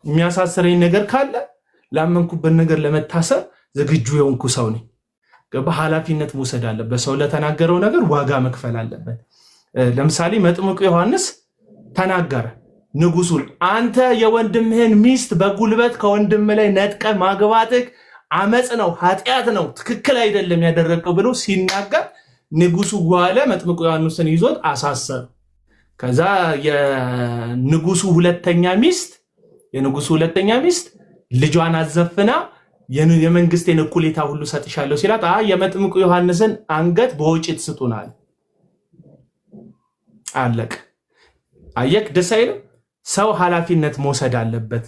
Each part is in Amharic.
የሚያሳስረኝ ነገር ካለ ላመንኩበት ነገር ለመታሰር ዝግጁ የሆንኩ ሰው ነኝ። በኃላፊነት መውሰድ አለበት። ሰው ለተናገረው ነገር ዋጋ መክፈል አለበት። ለምሳሌ መጥምቁ ዮሐንስ ተናገረ ንጉሱን፣ አንተ የወንድምህን ሚስት በጉልበት ከወንድም ላይ ነጥቀ ማግባትህ አመጽ ነው፣ ኃጢአት ነው፣ ትክክል አይደለም ያደረገው ብሎ ሲናገር ንጉሱ ጓለ መጥምቁ ዮሐንስን ይዞት አሳሰረ። ከዛ የንጉሱ ሁለተኛ ሚስት ልጇን አዘፍና የመንግስቴን እኩሌታ ሁሉ ሰጥሻለሁ ሲላት የመጥምቁ ዮሐንስን አንገት በወጭት ስጡናል። አለቅ አየክ። ደስ አይልም? ሰው ኃላፊነት መውሰድ አለበት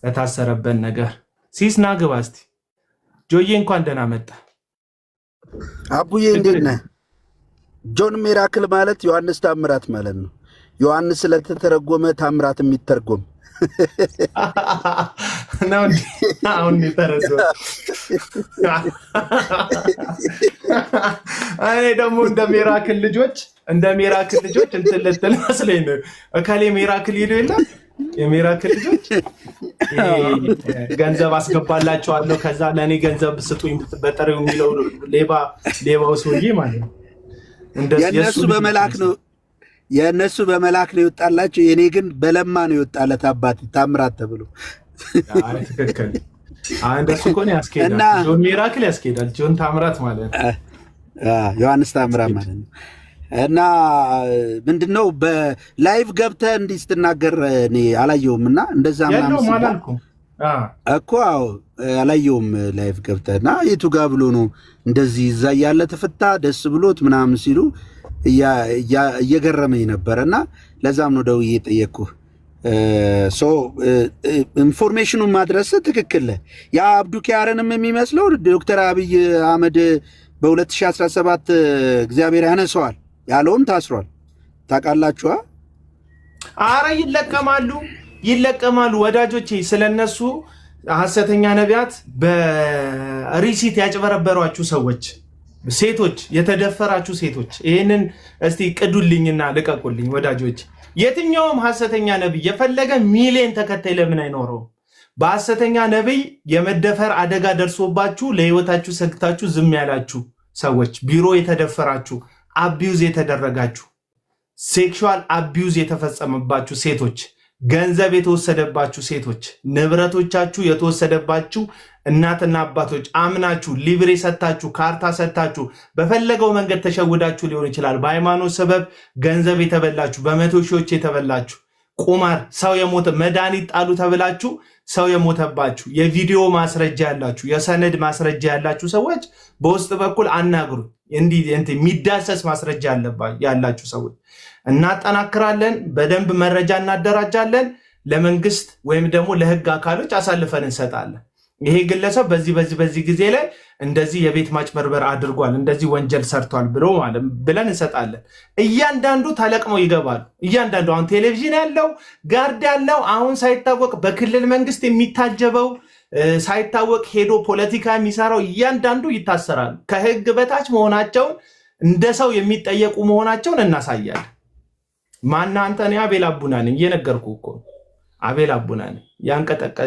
ለታሰረበት ነገር። ሲስና ግባ እስቲ። ጆዬ እንኳን ደህና መጣ። አቡዬ እንዴት ነህ? ጆን ሚራክል ማለት ዮሐንስ ታምራት ማለት ነው። ዮሐንስ ስለተተረጎመ ታምራት የሚተርጎም ነው። አሁን ተረዶ እኔ ደግሞ እንደ ሚራክል ልጆች እንትን ልትል መስለኝ ነው። እከሌ ሚራክል ይሉ የለ የሚራክል ልጆች ገንዘብ አስገባላቸዋለሁ ከዛ ለእኔ ገንዘብ ስጡኝ በጠሪው የሚለው ሌባው ሰውዬ ማለት ነው። የእነሱ በመላክ ነው ይወጣላቸው። የኔ ግን በለማ ነው ይወጣለት አባት ታምራት ተብሎ። ትክክል። እንደሱ ኮን ያስኬዳል። ጆን ሚራክል ያስኬዳል። ጆን ታምራት ማለት ነው። ዮሐንስ ታምራት ማለት ነው። እና ምንድነው በላይቭ ገብተህ እንዲህ ስትናገር እኔ አላየሁምና እንደዛ ምናምን እኮ አላየሁም። ላይቭ ገብተህና የቱ ጋር ብሎ ነው እንደዚህ እዛ ያለ ተፈታ ደስ ብሎት ምናምን ሲሉ እየገረመኝ ነበረና ለዛም ነው ደውዬ ጠየቅኩህ። ኢንፎርሜሽኑን ማድረስ ትክክል። ያ አብዱኪያርንም የሚመስለው ዶክተር አብይ አህመድ በ2017 እግዚአብሔር ያነሰዋል ያለውም ታስሯል። ታውቃላችሁ? አረ ይለቀማሉ ወዳጆቼ። ስለነሱ ሐሰተኛ ነቢያት በሪሲት ያጭበረበሯችሁ ሰዎች፣ ሴቶች፣ የተደፈራችሁ ሴቶች ይህንን እስቲ ቅዱልኝና ልቀቁልኝ ወዳጆች። የትኛውም ሐሰተኛ ነቢይ የፈለገ ሚሊዮን ተከታይ ለምን አይኖረውም? በሐሰተኛ ነቢይ የመደፈር አደጋ ደርሶባችሁ ለህይወታችሁ ሰግታችሁ ዝም ያላችሁ ሰዎች፣ ቢሮ የተደፈራችሁ፣ አቢዩዝ የተደረጋችሁ፣ ሴክሹዋል አቢዩዝ የተፈጸመባችሁ ሴቶች፣ ገንዘብ የተወሰደባችሁ ሴቶች፣ ንብረቶቻችሁ የተወሰደባችሁ እናትና አባቶች አምናችሁ ሊብሬ ሰታችሁ ካርታ ሰታችሁ በፈለገው መንገድ ተሸውዳችሁ ሊሆን ይችላል። በሃይማኖት ሰበብ ገንዘብ የተበላችሁ፣ በመቶ ሺዎች የተበላችሁ፣ ቁማር፣ ሰው የሞተ መድኃኒት ጣሉ ተብላችሁ ሰው የሞተባችሁ፣ የቪዲዮ ማስረጃ ያላችሁ፣ የሰነድ ማስረጃ ያላችሁ ሰዎች በውስጥ በኩል አናግሩ። እንዲህ የሚዳሰስ ማስረጃ ያላችሁ ሰዎች እናጠናክራለን። በደንብ መረጃ እናደራጃለን። ለመንግስት ወይም ደግሞ ለህግ አካሎች አሳልፈን እንሰጣለን። ይሄ ግለሰብ በዚህ ጊዜ ላይ እንደዚህ የቤት ማጭበርበር አድርጓል፣ እንደዚህ ወንጀል ሰርቷል ብለን እንሰጣለን። እያንዳንዱ ተለቅመው ይገባሉ። እያንዳንዱ አሁን ቴሌቪዥን ያለው ጋርድ ያለው አሁን ሳይታወቅ በክልል መንግስት የሚታጀበው ሳይታወቅ ሄዶ ፖለቲካ የሚሰራው እያንዳንዱ ይታሰራሉ። ከህግ በታች መሆናቸውን እንደ ሰው የሚጠየቁ መሆናቸውን እናሳያለን። ማና አንተ? እኔ አቤል አቡና ነኝ። እየነገርኩህ እኮ አቤል አቡና ነኝ።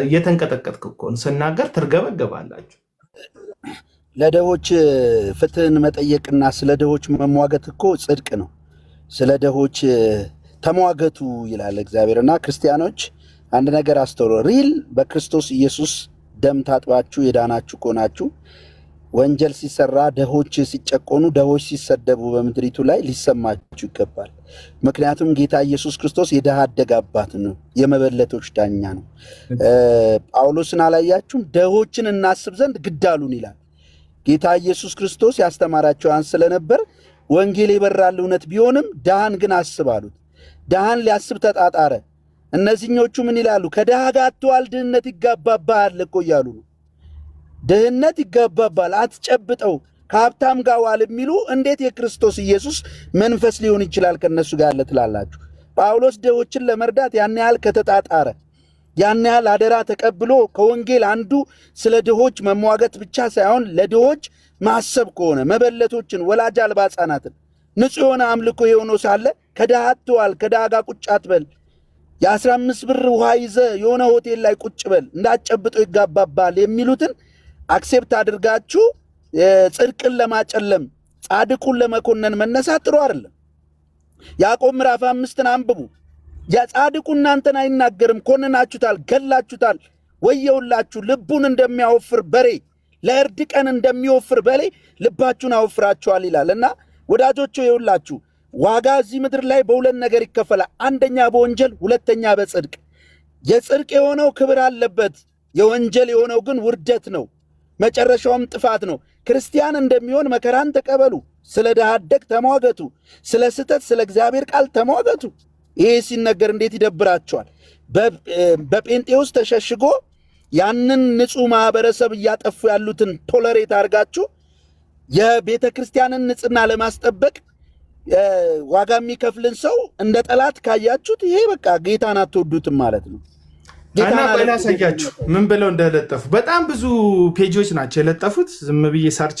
እየተንቀጠቀጥክ እኮ ስናገር ትርገበገባላችሁ። ለደሆች ፍትህን መጠየቅና ስለ ደሆች መሟገት እኮ ጽድቅ ነው። ስለ ደሆች ተሟገቱ ይላል እግዚአብሔርና ክርስቲያኖች አንድ ነገር አስተውሉ። ሪል በክርስቶስ ኢየሱስ ደም ታጥባችሁ የዳናችሁ ከሆናችሁ ወንጀል ሲሰራ፣ ደሆች ሲጨቆኑ፣ ደሆች ሲሰደቡ በምድሪቱ ላይ ሊሰማችሁ ይገባል። ምክንያቱም ጌታ ኢየሱስ ክርስቶስ የድሃ አደግ አባት ነው፣ የመበለቶች ዳኛ ነው። ጳውሎስን አላያችሁም? ደሆችን እናስብ ዘንድ ግድ አሉን ይላል። ጌታ ኢየሱስ ክርስቶስ ያስተማራቸው ያን ስለነበር ወንጌል የበራል እውነት ቢሆንም ድሃን ግን አስብ አሉት። ድሃን ሊያስብ ተጣጣረ። እነዚህኞቹ ምን ይላሉ? ከድሃ ጋር አትዋል፣ ድህነት ይጋባባሃል እኮ እያሉ ነው። ድህነት ይጋባባል፣ አትጨብጠው፣ ከሀብታም ጋር ዋል የሚሉ እንዴት የክርስቶስ ኢየሱስ መንፈስ ሊሆን ይችላል ከነሱ ጋር ያለ ትላላችሁ? ጳውሎስ ደሆችን ለመርዳት ያን ያህል ከተጣጣረ፣ ያን ያህል አደራ ተቀብሎ ከወንጌል አንዱ ስለ ድሆች መሟገት ብቻ ሳይሆን ለድሆች ማሰብ ከሆነ መበለቶችን፣ ወላጅ አልባ ሕፃናትን ንጹሕ የሆነ አምልኮ የሆነው ሳለ ከድሃ አትዋል፣ ከድሃ ጋር ቁጭ አትበል፣ የ15 ብር ውሃ ይዘ የሆነ ሆቴል ላይ ቁጭ በል እንዳጨብጦ ይጋባባል የሚሉትን አክሴፕት አድርጋችሁ ጽድቅን ለማጨለም ጻድቁን ለመኮነን መነሳት ጥሩ አይደለም። ያዕቆብ ምዕራፍ 5ን አንብቡ። ጻድቁ እናንተን አይናገርም፣ ኮንናችሁታል፣ ገላችሁታል። ወየውላችሁ ልቡን እንደሚያወፍር በሬ ለእርድ ቀን እንደሚወፍር በሬ ልባችሁን አወፍራችኋል ይላልና ወዳጆቹ ይውላችሁ ዋጋ እዚህ ምድር ላይ በሁለት ነገር ይከፈላል። አንደኛ በወንጀል፣ ሁለተኛ በጽድቅ። የጽድቅ የሆነው ክብር አለበት፣ የወንጀል የሆነው ግን ውርደት ነው፣ መጨረሻውም ጥፋት ነው። ክርስቲያን እንደሚሆን መከራን ተቀበሉ፣ ስለ ድሃ አደግ ተሟገቱ፣ ስለ ስህተት ስለ እግዚአብሔር ቃል ተሟገቱ። ይሄ ሲነገር እንዴት ይደብራቸዋል። በጴንጤ ውስጥ ተሸሽጎ ያንን ንጹህ ማህበረሰብ እያጠፉ ያሉትን ቶለሬት አድርጋችሁ የቤተ ክርስቲያንን ንጽህና ለማስጠበቅ ዋጋ የሚከፍልን ሰው እንደ ጠላት ካያችሁት ይሄ በቃ ጌታን አትወዱትም ማለት ነው። እና ቆይና ያሳያችሁ ምን ብለው እንደለጠፉ በጣም ብዙ ፔጆች ናቸው የለጠፉት። ዝም ብዬ ሰርች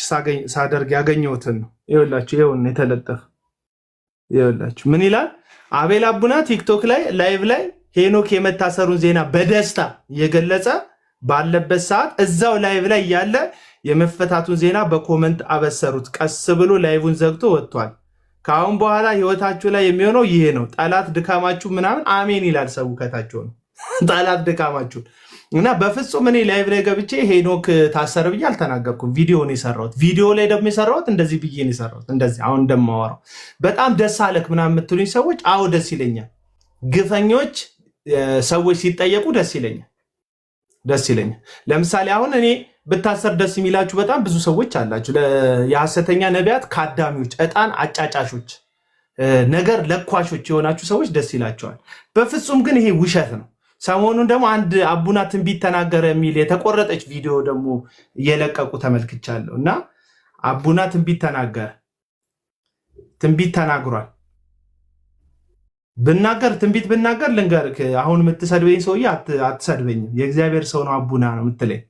ሳደርግ ያገኘሁትን ነው። ይኸውላችሁ ይሄውን የተለጠፈ ይኸውላችሁ ምን ይላል? አቤል አቡና ቲክቶክ ላይ ላይቭ ላይ ሄኖክ የመታሰሩን ዜና በደስታ እየገለጸ ባለበት ሰዓት እዛው ላይቭ ላይ ያለ የመፈታቱን ዜና በኮመንት አበሰሩት። ቀስ ብሎ ላይቭን ዘግቶ ወጥቷል። ከአሁን በኋላ ህይወታችሁ ላይ የሚሆነው ይሄ ነው። ጠላት ድካማችሁ ምናምን አሜን ይላል ሰው ከታቸው ነው። ጠላት ድካማችሁ እና በፍጹም እኔ ላይቭ ላይ ገብቼ ሄኖክ ታሰረ ብዬ አልተናገርኩም። ቪዲዮ ነው የሰራሁት። ቪዲዮ ላይ ደግሞ የሰራሁት እንደዚህ ብዬ ነው የሰራሁት። እንደዚህ አሁን እንደማወራው በጣም ደስ አለክ ምናምን የምትሉኝ ሰዎች አዎ ደስ ይለኛል። ግፈኞች ሰዎች ሲጠየቁ ደስ ይለኛል። ለምሳሌ አሁን እኔ ብታሰር ደስ የሚላችሁ በጣም ብዙ ሰዎች አላችሁ። የሐሰተኛ ነቢያት ካዳሚዎች፣ ዕጣን አጫጫሾች፣ ነገር ለኳሾች የሆናችሁ ሰዎች ደስ ይላቸዋል። በፍጹም ግን ይሄ ውሸት ነው። ሰሞኑን ደግሞ አንድ አቡና ትንቢት ተናገረ የሚል የተቆረጠች ቪዲዮ ደግሞ እየለቀቁ ተመልክቻለሁ። እና አቡና ትንቢት ተናግሯል። ትንቢት ብናገር ልንገርህ፣ አሁን የምትሰድበኝ ሰውዬ አትሰድበኝም። የእግዚአብሔር ሰው ነው አቡና ነው የምትለኝ።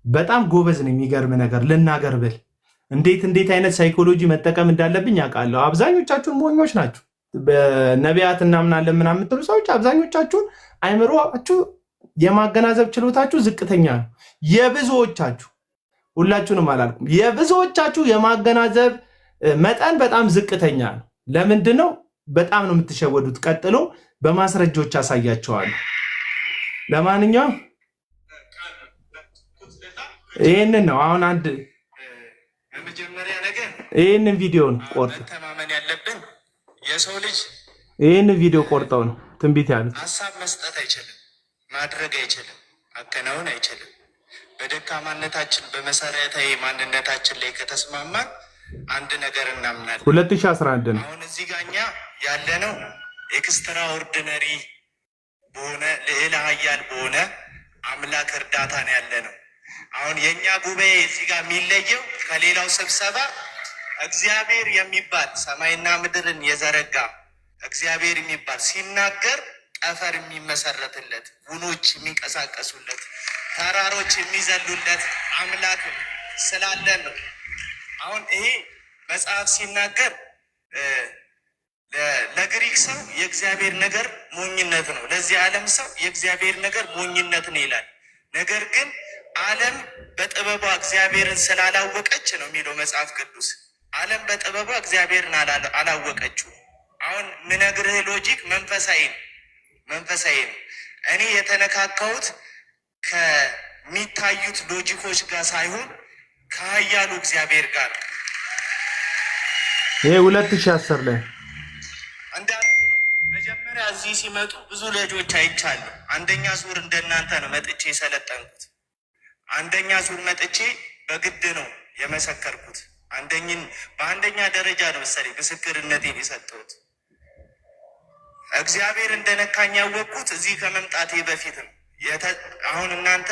በጣም ጎበዝ ነው። የሚገርም ነገር ልናገር ብል እንዴት አይነት ሳይኮሎጂ መጠቀም እንዳለብኝ አውቃለሁ። አብዛኞቻችሁን ሞኞች ናችሁ። በነቢያት እናምናለን ምናምን የምትሉ ሰዎች አብዛኞቻችሁን አይምሮአችሁ የማገናዘብ ችሎታችሁ ዝቅተኛ ነው። የብዙዎቻችሁ ሁላችሁንም አላልኩም፣ የብዙዎቻችሁ የማገናዘብ መጠን በጣም ዝቅተኛ ነው። ለምንድን ነው? በጣም ነው የምትሸወዱት። ቀጥሎ በማስረጃዎች አሳያቸዋለሁ። ለማንኛውም ይህንን ነው አሁን አንድ የመጀመሪያ ነገር ይህንን ቪዲዮ ነው ቆርጥ ተማመን ያለብን የሰው ልጅ ይህንን ቪዲዮ ቆርጠው ነው ትንቢት ያሉት። ሀሳብ መስጠት አይችልም፣ ማድረግ አይችልም፣ ማከናወን አይችልም። በደካማነታችን በመሰረታዊ ማንነታችን ላይ ከተስማማን አንድ ነገር እናምናለን። 2011 ነው አሁን እዚህ ጋር እኛ ያለነው ኤክስትራ ኦርዲነሪ በሆነ ልዕለ ኃያል በሆነ አምላክ እርዳታ ነው ያለነው። አሁን የኛ ጉባኤ እዚህ ጋር የሚለየው ከሌላው ስብሰባ እግዚአብሔር የሚባል ሰማይና ምድርን የዘረጋ እግዚአብሔር የሚባል ሲናገር ጠፈር የሚመሰረትለት፣ ውኖች የሚንቀሳቀሱለት፣ ተራሮች የሚዘሉለት አምላክ ስላለን ነው። አሁን ይሄ መጽሐፍ ሲናገር ለግሪክ ሰው የእግዚአብሔር ነገር ሞኝነት ነው፣ ለዚህ ዓለም ሰው የእግዚአብሔር ነገር ሞኝነት ነው ይላል። ነገር ግን ዓለም በጥበቧ እግዚአብሔርን ስላላወቀች ነው የሚለው መጽሐፍ ቅዱስ። ዓለም በጥበቧ እግዚአብሔርን አላወቀችው። አሁን ምነግርህ ሎጂክ መንፈሳዊ ነው። እኔ የተነካካሁት ከሚታዩት ሎጂኮች ጋር ሳይሆን ከኃያሉ እግዚአብሔር ጋር። ይሄ 2010 ላይ እንዳልኩ ነው። መጀመሪያ እዚህ ሲመጡ ብዙ ልጆች አይቻለሁ። አንደኛ ዙር እንደናንተ ነው መጥቼ የሰለጠንኩት። አንደኛ ዙር መጥቼ በግድ ነው የመሰከርኩት። በአንደኛ ደረጃ ነው መሰለኝ ምስክርነቴን የሰጠሁት። እግዚአብሔር እንደነካኝ ያወቅኩት እዚህ ከመምጣቴ በፊት ነው። አሁን እናንተ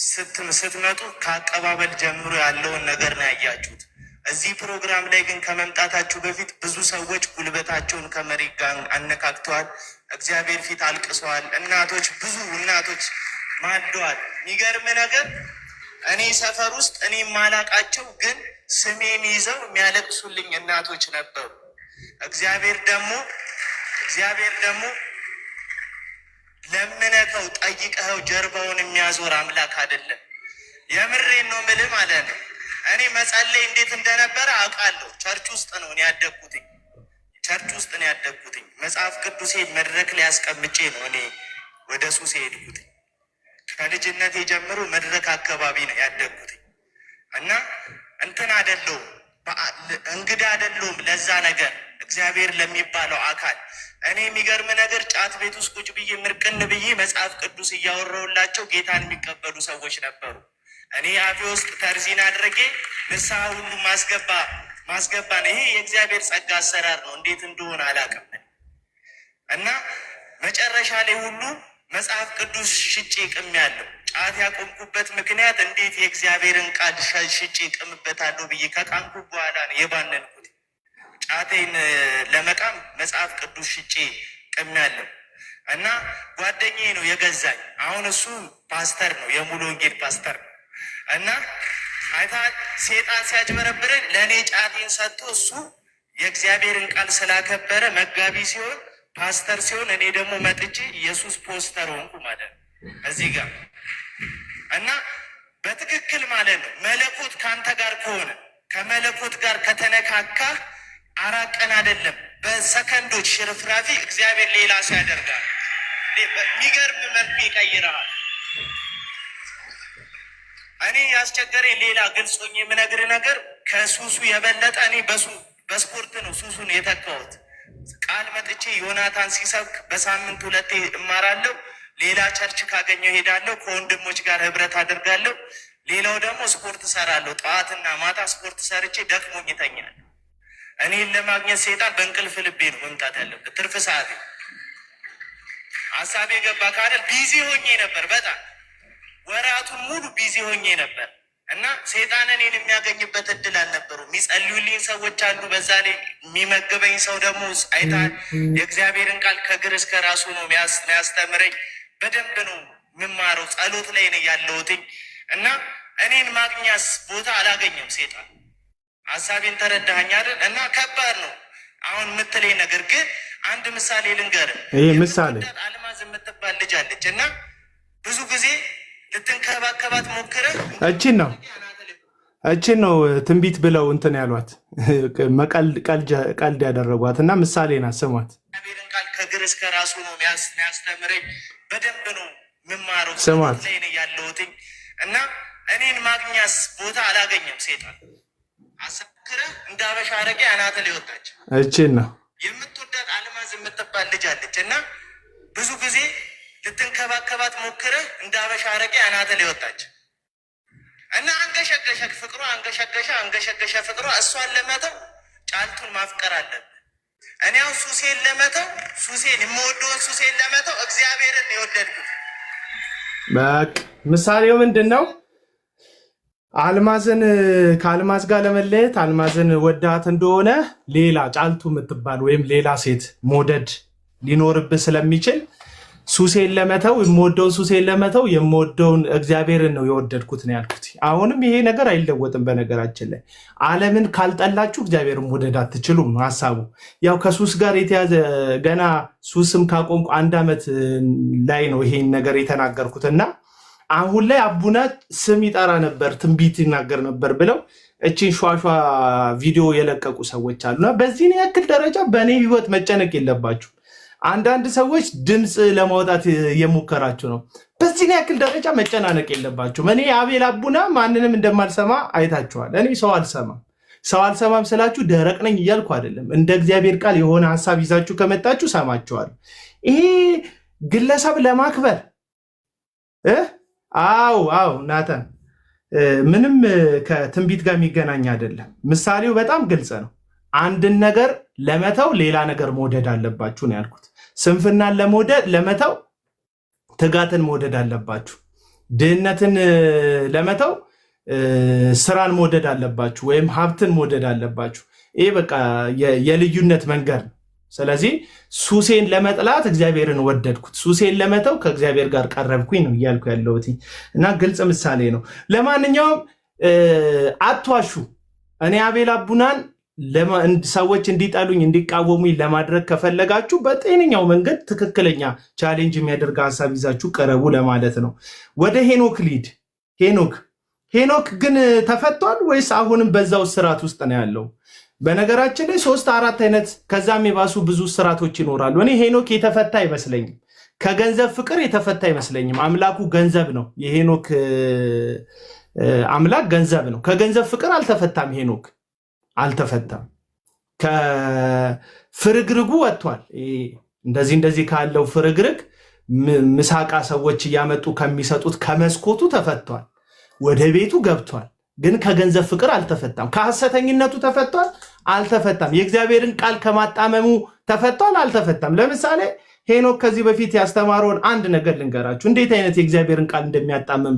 ስትመጡ ከአቀባበል ጀምሮ ያለውን ነገር ነው ያያችሁት። እዚህ ፕሮግራም ላይ ግን ከመምጣታችሁ በፊት ብዙ ሰዎች ጉልበታቸውን ከመሬት ጋር አነካክተዋል። እግዚአብሔር ፊት አልቅሰዋል። ብዙ እናቶች ማልደዋል። የሚገርም ነገር እኔ ሰፈር ውስጥ እኔ ማላቃቸው ግን ስሜን ይዘው የሚያለቅሱልኝ እናቶች ነበሩ። እግዚአብሔር ደግሞ ለምነከው ጠይቀኸው ጀርባውን የሚያዞር አምላክ አይደለም። የምሬን ነው የምልህ ማለት ነው። እኔ መጸለይ እንዴት እንደነበረ አውቃለሁ። ቸርች ውስጥ ነው ያደግኩትኝ። መጽሐፍ ቅዱሴን መድረክ ላይ አስቀምጬ ነው እኔ ወደ ሱስ የሄድኩትኝ። ከልጅነቴ ጀምሮ መድረክ አካባቢ ነው ያደግኩትኝ እና እንትን አይደለሁም፣ እንግዳ አይደለሁም ለዛ ነገር እግዚአብሔር ለሚባለው አካል። እኔ የሚገርም ነገር ጫት ቤት ውስጥ ቁጭ ብዬ ምርቅን ብዬ መጽሐፍ ቅዱስ እያወራሁላቸው ጌታን የሚቀበሉ ሰዎች ነበሩ። እኔ አፌ ውስጥ ተርዚን አድርጌ ንስሐ ሁሉ ማስገባ ነው። ይሄ የእግዚአብሔር ጸጋ አሰራር ነው። እንዴት እንደሆነ አላውቅም። እና መጨረሻ ላይ ሁሉ መጽሐፍ ቅዱስ ሽጬ ቅም ያለው ጫት ያቆምኩበት ምክንያት እንዴት የእግዚአብሔርን ቃል ሽጬ ቅምበታለሁ ብዬ ከቃምኩ በኋላ ነው የባነንኩት። ጫቴን ለመቃም መጽሐፍ ቅዱስ ሽጬ ቅም ያለው እና ጓደኛዬ ነው የገዛኝ። አሁን እሱ ፓስተር ነው፣ የሙሉ ወንጌል ፓስተር ነው። እና አይታ ሴጣን ሲያጭበረብረን ለእኔ ጫቴን ሰጥቶ እሱ የእግዚአብሔርን ቃል ስላከበረ መጋቢ ሲሆን ፓስተር ሲሆን እኔ ደግሞ መጥቼ ኢየሱስ ፖስተር ሆንኩ ማለት ነው እዚህ ጋር። እና በትክክል ማለት ነው መለኮት ከአንተ ጋር ከሆነ ከመለኮት ጋር ከተነካካ 4 ቀን አይደለም በሰከንዶች ሽርፍራፊ እግዚአብሔር ሌላ ሰው ያደርጋል። የሚገርም መልኩ ይቀይረሃል። እኔ ያስቸገረኝ ሌላ ግልጾኝ የምነግር ነገር ከሱሱ የበለጠ እኔ በስፖርት ነው ሱሱን የተካሁት። ቃል መጥቼ ዮናታን ሲሰብክ በሳምንት 2 እማራለሁ። ሌላ ቸርች ካገኘው ሄዳለሁ፣ ከወንድሞች ጋር ህብረት አድርጋለሁ። ሌላው ደግሞ ስፖርት ሰራለሁ። ጠዋትና ማታ ስፖርት ሰርቼ ደክሞኝ እተኛለሁ። እኔን ለማግኘት ሴጣን በእንቅልፍ ልቤ ነው መምጣት ያለበት። ትርፍ ሰዓት ሀሳቤ ገባ ካደል ቢዚ ሆኜ ነበር። በጣም ወራቱን ሙሉ ቢዚ ሆኜ ነበር እና ሴጣን እኔን የሚያገኝበት እድል አልነበሩ። የሚጸልዩልኝ ሰዎች አሉ። በዛ ላይ የሚመግበኝ ሰው ደግሞ አይታል። የእግዚአብሔርን ቃል ከእግር እስከ ራሱ ነው የሚያስተምረኝ። በደንብ ነው የምማረው። ጸሎት ላይ ነው ያለሁትኝ እና እኔን ማግኛስ ቦታ አላገኘም ሴጣን። ሀሳቤን ተረዳኸኝ አይደል? እና ከባድ ነው አሁን የምትለኝ ነገር። ግን አንድ ምሳሌ ልንገርህ። ይሄ ምሳሌ አልማዝ የምትባል ልጅ አለች እና ብዙ ጊዜ ልትንከባከባት ሞክረህ እችን ነው ትንቢት ብለው እንትን ያሏት ቀልድ ያደረጓት እና ምሳሌ ናት። ስሟት። እግዚአብሔርን ቃል ከእግር እስከ ራሱ ነው የሚያስተምረኝ። በደንብ ነው የምማረው። ስሟት ላይ ነው ያለሁትኝ እና እኔን ማግኛስ ቦታ አላገኘም ሴጣን። አሰክረህ እንደ አበሻ አረቄ አናተ ላይ ወጣች። እችን ነው የምትወዳት አልማዝ የምትባል ልጅ አለች እና ብዙ ጊዜ ልትንከባከባት ሞክረህ እንደ አበሻ አረቄ አናተ ላይ ወጣች እና አንገሸገሸ ፍቅሯ። እሷን ለመተው ጫልቱን ማፍቀር አለብን። እኔ አሁን የምወደውን ሱሴን ለመተው እግዚአብሔርን የወደድኩት። በቃ ምሳሌው ምንድን ነው? አልማዝን ከአልማዝ ጋር ለመለየት አልማዝን ወዳት እንደሆነ ሌላ ጫልቱ የምትባል ወይም ሌላ ሴት መውደድ ሊኖርብህ ስለሚችል ሱሴን ለመተው የምወደውን እግዚአብሔርን ነው የወደድኩት ነው ያልኩት። አሁንም ይሄ ነገር አይለወጥም። በነገራችን ላይ ዓለምን ካልጠላችሁ እግዚአብሔርን መውደድ አትችሉም ነው ሀሳቡ። ያው ከሱስ ጋር የተያዘ ገና ሱስም ካቆምኩ 1 ዓመት ላይ ነው ይሄን ነገር የተናገርኩት እና አሁን ላይ አቡና ስም ይጠራ ነበር፣ ትንቢት ይናገር ነበር ብለው እቺን ሿሿ ቪዲዮ የለቀቁ ሰዎች አሉና በዚህ ያክል ደረጃ በእኔ ህይወት መጨነቅ የለባችሁ። አንዳንድ ሰዎች ድምፅ ለማውጣት የሞከራችሁ ነው። በዚህ ያክል ደረጃ መጨናነቅ የለባችሁም። እኔ አቤል አቡና ማንንም እንደማልሰማ አይታችኋል። እኔ ሰው አልሰማም ስላችሁ ደረቅ ነኝ እያልኩ አይደለም። እንደ እግዚአብሔር ቃል የሆነ ሀሳብ ይዛችሁ ከመጣችሁ ሰማችኋል። ይሄ ግለሰብ ለማክበር አው ናታን ምንም ከትንቢት ጋር የሚገናኝ አይደለም። ምሳሌው በጣም ግልጽ ነው። አንድን ነገር ለመተው ሌላ ነገር መውደድ አለባችሁ ነው ያልኩት። ስንፍናን ለመተው ትጋትን መውደድ አለባችሁ። ድህነትን ለመተው ስራን መውደድ አለባችሁ፣ ወይም ሀብትን መውደድ አለባችሁ። ይሄ በቃ የልዩነት መንገድ ነው። ስለዚህ ሱሴን ለመጥላት እግዚአብሔርን ወደድኩት፣ ሱሴን ለመተው ከእግዚአብሔር ጋር ቀረብኩኝ ነው እያልኩ ያለሁት እና ግልጽ ምሳሌ ነው። ለማንኛውም አትዋሹ። እኔ አቤል አቡናን ሰዎች እንዲጠሉኝ እንዲቃወሙኝ ለማድረግ ከፈለጋችሁ በጤነኛው መንገድ ትክክለኛ ቻሌንጅ የሚያደርግ ሐሳብ ይዛችሁ ቀረቡ ለማለት ነው። ወደ ሄኖክ ሊድ ሄኖክ ግን ተፈቷል ወይስ አሁንም በዛው ስርዓት ውስጥ ነው ያለው? በነገራችን ላይ 3-4 አይነት ከዛም የባሱ ብዙ ስርዓቶች ይኖራሉ። እኔ ሄኖክ የተፈታ አይመስለኝም። ከገንዘብ ፍቅር የተፈታ አይመስለኝም። አምላኩ ገንዘብ ነው። የሄኖክ አምላክ ገንዘብ ነው። ከገንዘብ ፍቅር አልተፈታም። ሄኖክ አልተፈታም። ከፍርግርጉ ወጥቷል። እንደዚህ ካለው ፍርግርግ ምሳቃ ሰዎች እያመጡ ከሚሰጡት ከመስኮቱ ተፈቷል። ወደ ቤቱ ገብቷል። ግን ከገንዘብ ፍቅር አልተፈታም። ከሐሰተኝነቱ ተፈቷል፣ አልተፈታም። የእግዚአብሔርን ቃል ከማጣመሙ ተፈቷል፣ አልተፈታም። ለምሳሌ ሄኖክ ከዚህ በፊት ያስተማረውን አንድ ነገር ልንገራችሁ። እንዴት አይነት የእግዚአብሔርን ቃል እንደሚያጣመም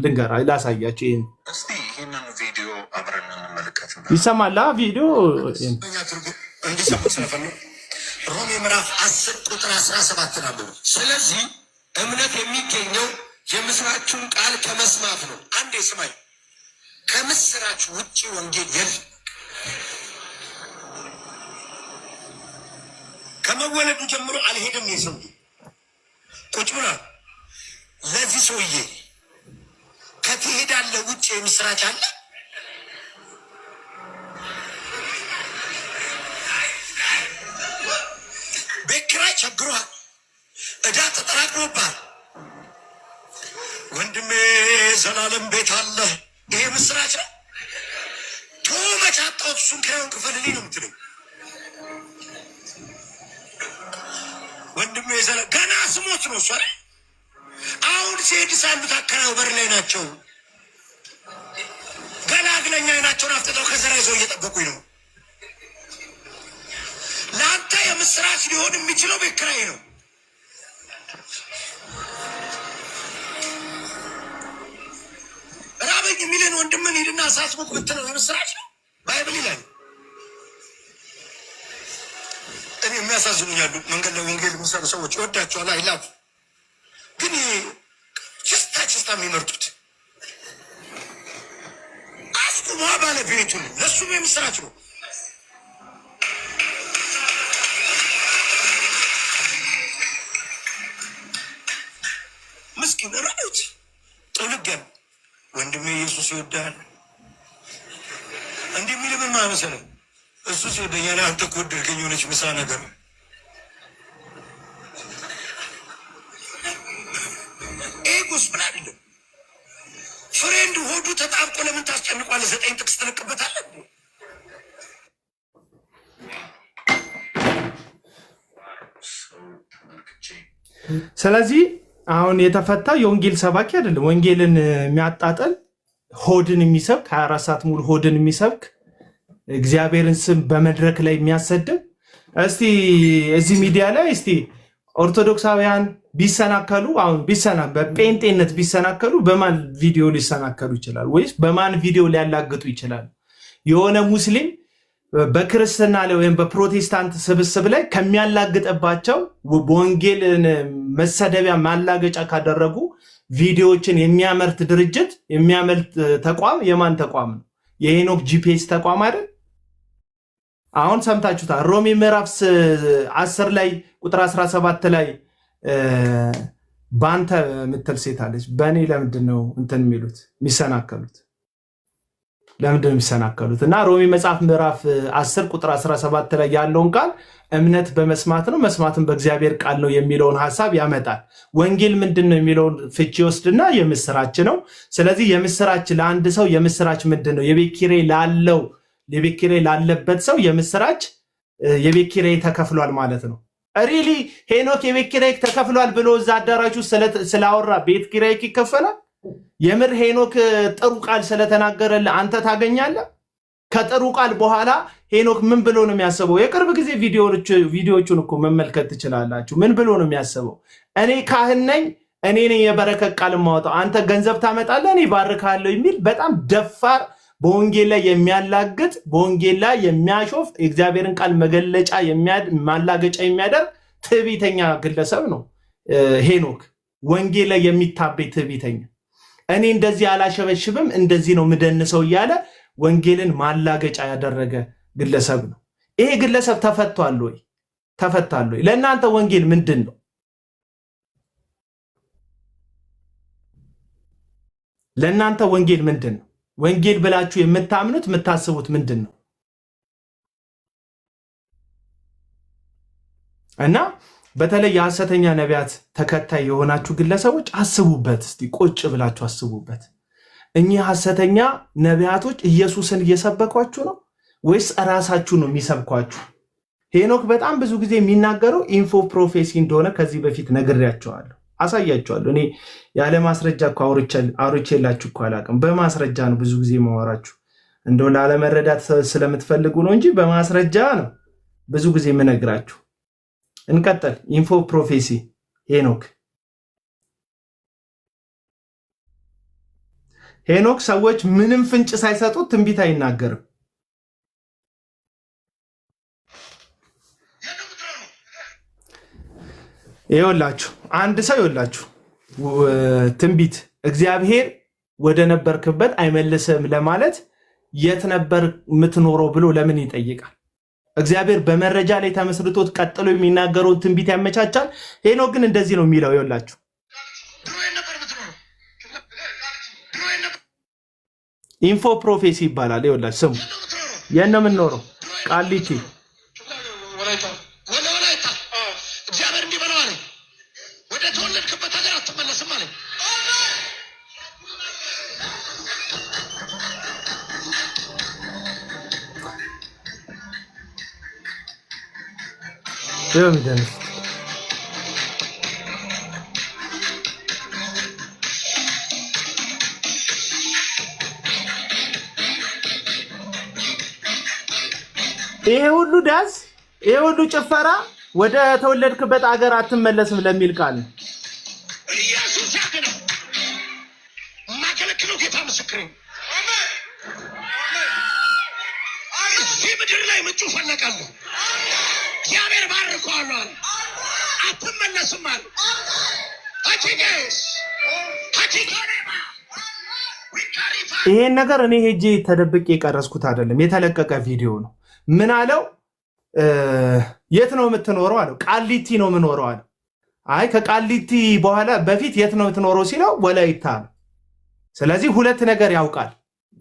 ላሳያችሁ። ይህንን ቪዲዮ አብረን እንመለከት። ይሰማላ? ቪዲዮ እንዲሰሙት ስለፈለጉ ሮሜ ምዕራፍ 10 ቁጥር 17 ናበቡ። ስለዚህ እምነት የሚገኘው የምስራቹን ቃል ከመስማት ነው። አንዴ ስማኝ፣ ከምስራች ውጭ ወንጌል የለም። ከመወለዱ ጀምሮ አልሄድም። የሰው ቁጭ ብሏል። ለዚህ ሰውዬ ከትሄዳለህ ውጭ የምስራች አለ? ቤት ኪራይ ቸግሯል፣ ዕዳ ተጠራቅሞብሃል። ወንድሜ ዘላለም ቤት አለ። ይሄ ምስራች ነው። መች አጣሁት እሱን ኪራዩን ክፈልልኝ ነው የምትለኝ። ወንድሜ ገና ስሞት ነው እሷ። አሁን ሲሄድ ሳሉት አከራው በር ላይ ናቸው። ገላግለኛ አይናቸውን አፍጥጠው ከዘራ ይዘው እየጠበቁኝ ነው። ለአንተ የምስራች ሊሆን የሚችለው ቤት ኪራይ ነው። ራበኝ የሚልን ወንድምን ሂድና አሳስቦክ ብትለው የምስራች ነው። ባይብል ይላል። እኔ የሚያሳዝኑኛሉ መንገድ ላይ ወንጌል የሚሰሩ ሰዎች ይወዳቸዋል፣ አይላፍ ግን ችስታ የሚመርጡት አስቁሟ ባለቤቱን ለእሱም የምስራች ነው። ምስኪን ራዩት ጥልገን ወንድሜ ኢየሱስ ይወዳል እንዲህ የሚል ምን ማመሰለህ? እሱ ሲወደኛል፣ አንተ እኮ ወደድከኝ የሆነች ምሳ ነገር ይሄ ጎስፕል አይደለም። ፍሬንድ ሆዱ ተጣብቆ ለምን ታስጨንቋለህ? 9 ጥቅስ ትለቅበታለህ። ስለዚህ አሁን የተፈታ የወንጌል ሰባኪ አይደለም። ወንጌልን የሚያጣጠል ሆድን የሚሰብክ 24 ሰዓት ሙሉ ሆድን የሚሰብክ እግዚአብሔርን ስም በመድረክ ላይ የሚያሰድብ። እስቲ እዚህ ሚዲያ ላይ እስቲ ኦርቶዶክሳውያን ቢሰናከሉ፣ አሁን በጴንጤነት ቢሰናከሉ በማን ቪዲዮ ሊሰናከሉ ይችላል? ወይስ በማን ቪዲዮ ሊያላግጡ ይችላል? የሆነ ሙስሊም በክርስትና ላይ ወይም በፕሮቴስታንት ስብስብ ላይ ከሚያላግጥባቸው በወንጌልን መሰደቢያ ማላገጫ ካደረጉ ቪዲዮዎችን የሚያመርት ድርጅት የሚያመርት ተቋም የማን ተቋም ነው? የሄኖክ ጂፒኤስ ተቋም አይደል? አሁን ሰምታችሁታል። ሮሜ ምዕራፍ 10 ላይ ቁጥር 17 ላይ ባንተ ምትል ሴት አለች። በእኔ ለምንድን ነው እንትን የሚሉት የሚሰናከሉት? ለምንድን ነው የሚሰናከሉት? እና ሮሜ መጽሐፍ ምዕራፍ 10 ቁጥር 17 ላይ ያለውን ቃል እምነት በመስማት ነው መስማትም በእግዚአብሔር ቃል ነው የሚለውን ሐሳብ ያመጣል። ወንጌል ምንድን ነው የሚለውን ፍቺ ወስድና የምስራች ነው። ስለዚህ የምስራች ለአንድ ሰው የምስራች ምንድን ነው? የቤት ኪራይ ላለበት ሰው የምስራች የቤት ኪራይ ተከፍሏል ማለት ነው። ሪሊ ሄኖክ የቤት ኪራይ ተከፍሏል ብሎ እዛ አዳራሹ ስላወራ ቤት ኪራይ ይከፈላል? የምር ሄኖክ ጥሩ ቃል ስለተናገረልህ አንተ ታገኛለህ? ከጥሩ ቃል በኋላ ሄኖክ ምን ብሎ ነው የሚያስበው? የቅርብ ጊዜ ቪዲዮዎቹን እኮ መመልከት ትችላላችሁ። ምን ብሎ ነው የሚያስበው? እኔ ካህን ነኝ፣ እኔ ነኝ የበረከት ቃል የማወጣው፣ አንተ ገንዘብ ታመጣለህ፣ እኔ ባርካለሁ የሚል በጣም ደፋር፣ በወንጌል ላይ የሚያላግጥ፣ በወንጌል ላይ የሚያሾፍ፣ የእግዚአብሔርን ቃል መገለጫ ማላገጫ የሚያደርግ ትዕቢተኛ ግለሰብ ነው ሄኖክ። ወንጌል ላይ የሚታበይ ትዕቢተኛ። እኔ እንደዚህ አላሸበሽብም እንደዚህ ነው ምደንሰው እያለ ወንጌልን ማላገጫ ያደረገ ግለሰብ ነው። ይሄ ግለሰብ ተፈቷል ወይ? ተፈቷል ወይ? ለእናንተ ወንጌል ምንድን ነው? ለእናንተ ወንጌል ምንድን ነው? ወንጌል ብላችሁ የምታምኑት የምታስቡት ምንድን ነው? እና በተለይ የሐሰተኛ ነቢያት ተከታይ የሆናችሁ ግለሰቦች አስቡበት፣ እስቲ ቁጭ ብላችሁ አስቡበት። እኚህ ሐሰተኛ ነቢያቶች ኢየሱስን እየሰበኳችሁ ነው ወይስ ራሳችሁ ነው የሚሰብኳችሁ? ሄኖክ በጣም ብዙ ጊዜ የሚናገረው ኢንፎ ፕሮፌሲ እንደሆነ ከዚህ በፊት ነግሬያቸዋለሁ፣ አሳያቸዋለሁ። እኔ ያለ ማስረጃ እኮ አውርቼላችሁ እኮ አላውቅም። በማስረጃ ነው ብዙ ጊዜ ማወራችሁ። እንደው ላለመረዳት ስለምትፈልጉ ነው እንጂ በማስረጃ ነው ብዙ ጊዜ የምነግራችሁ። እንቀጥል። ኢንፎ ፕሮፌሲ ሄኖክ ሰዎች ምንም ፍንጭ ሳይሰጡት ትንቢት አይናገርም። ይኸውላችሁ አንድ ሰው ይኸውላችሁ ትንቢት እግዚአብሔር ወደ ነበርክበት አይመልስም ለማለት የት ነበር የምትኖረው ብሎ ለምን ይጠይቃል? እግዚአብሔር በመረጃ ላይ ተመስርቶት ቀጥሎ የሚናገረውን ትንቢት ያመቻቻል። ሄኖክ ግን እንደዚህ ነው የሚለው። ይኸውላችሁ ኢንፎ ፕሮፌሲ ይባላል። ይኸውላችሁ ስሙ። የት ነው የምንኖረው? ቃሊቲ። እግዚአብሔር እንዲህ በለው አለ፣ ወደ ተወለድክበት ሀገር አትመለስም አለ። ይሄ ሁሉ ዳስ፣ ይሄ ሁሉ ጭፈራ ወደ ተወለድክበት አገር አትመለስም ለሚል ቃል ኢየሱስ ያድነው። የማገለግለው ጌታ ምስክር ነው። እዚህ ምድር ላይ ምንጩ ፈለቃለሁ። እግዚአብሔር ባርኮአል። አትመለስም አለ። ይሄን ነገር እኔ ሄጄ ተደብቄ የቀረስኩት አይደለም፣ የተለቀቀ ቪዲዮ ነው። ምን አለው? የት ነው የምትኖረው አለው። ቃሊቲ ነው የምኖረው አለው። አይ ከቃሊቲ በኋላ በፊት የት ነው የምትኖረው ሲለው ወላይታ ነው። ስለዚህ ሁለት ነገር ያውቃል።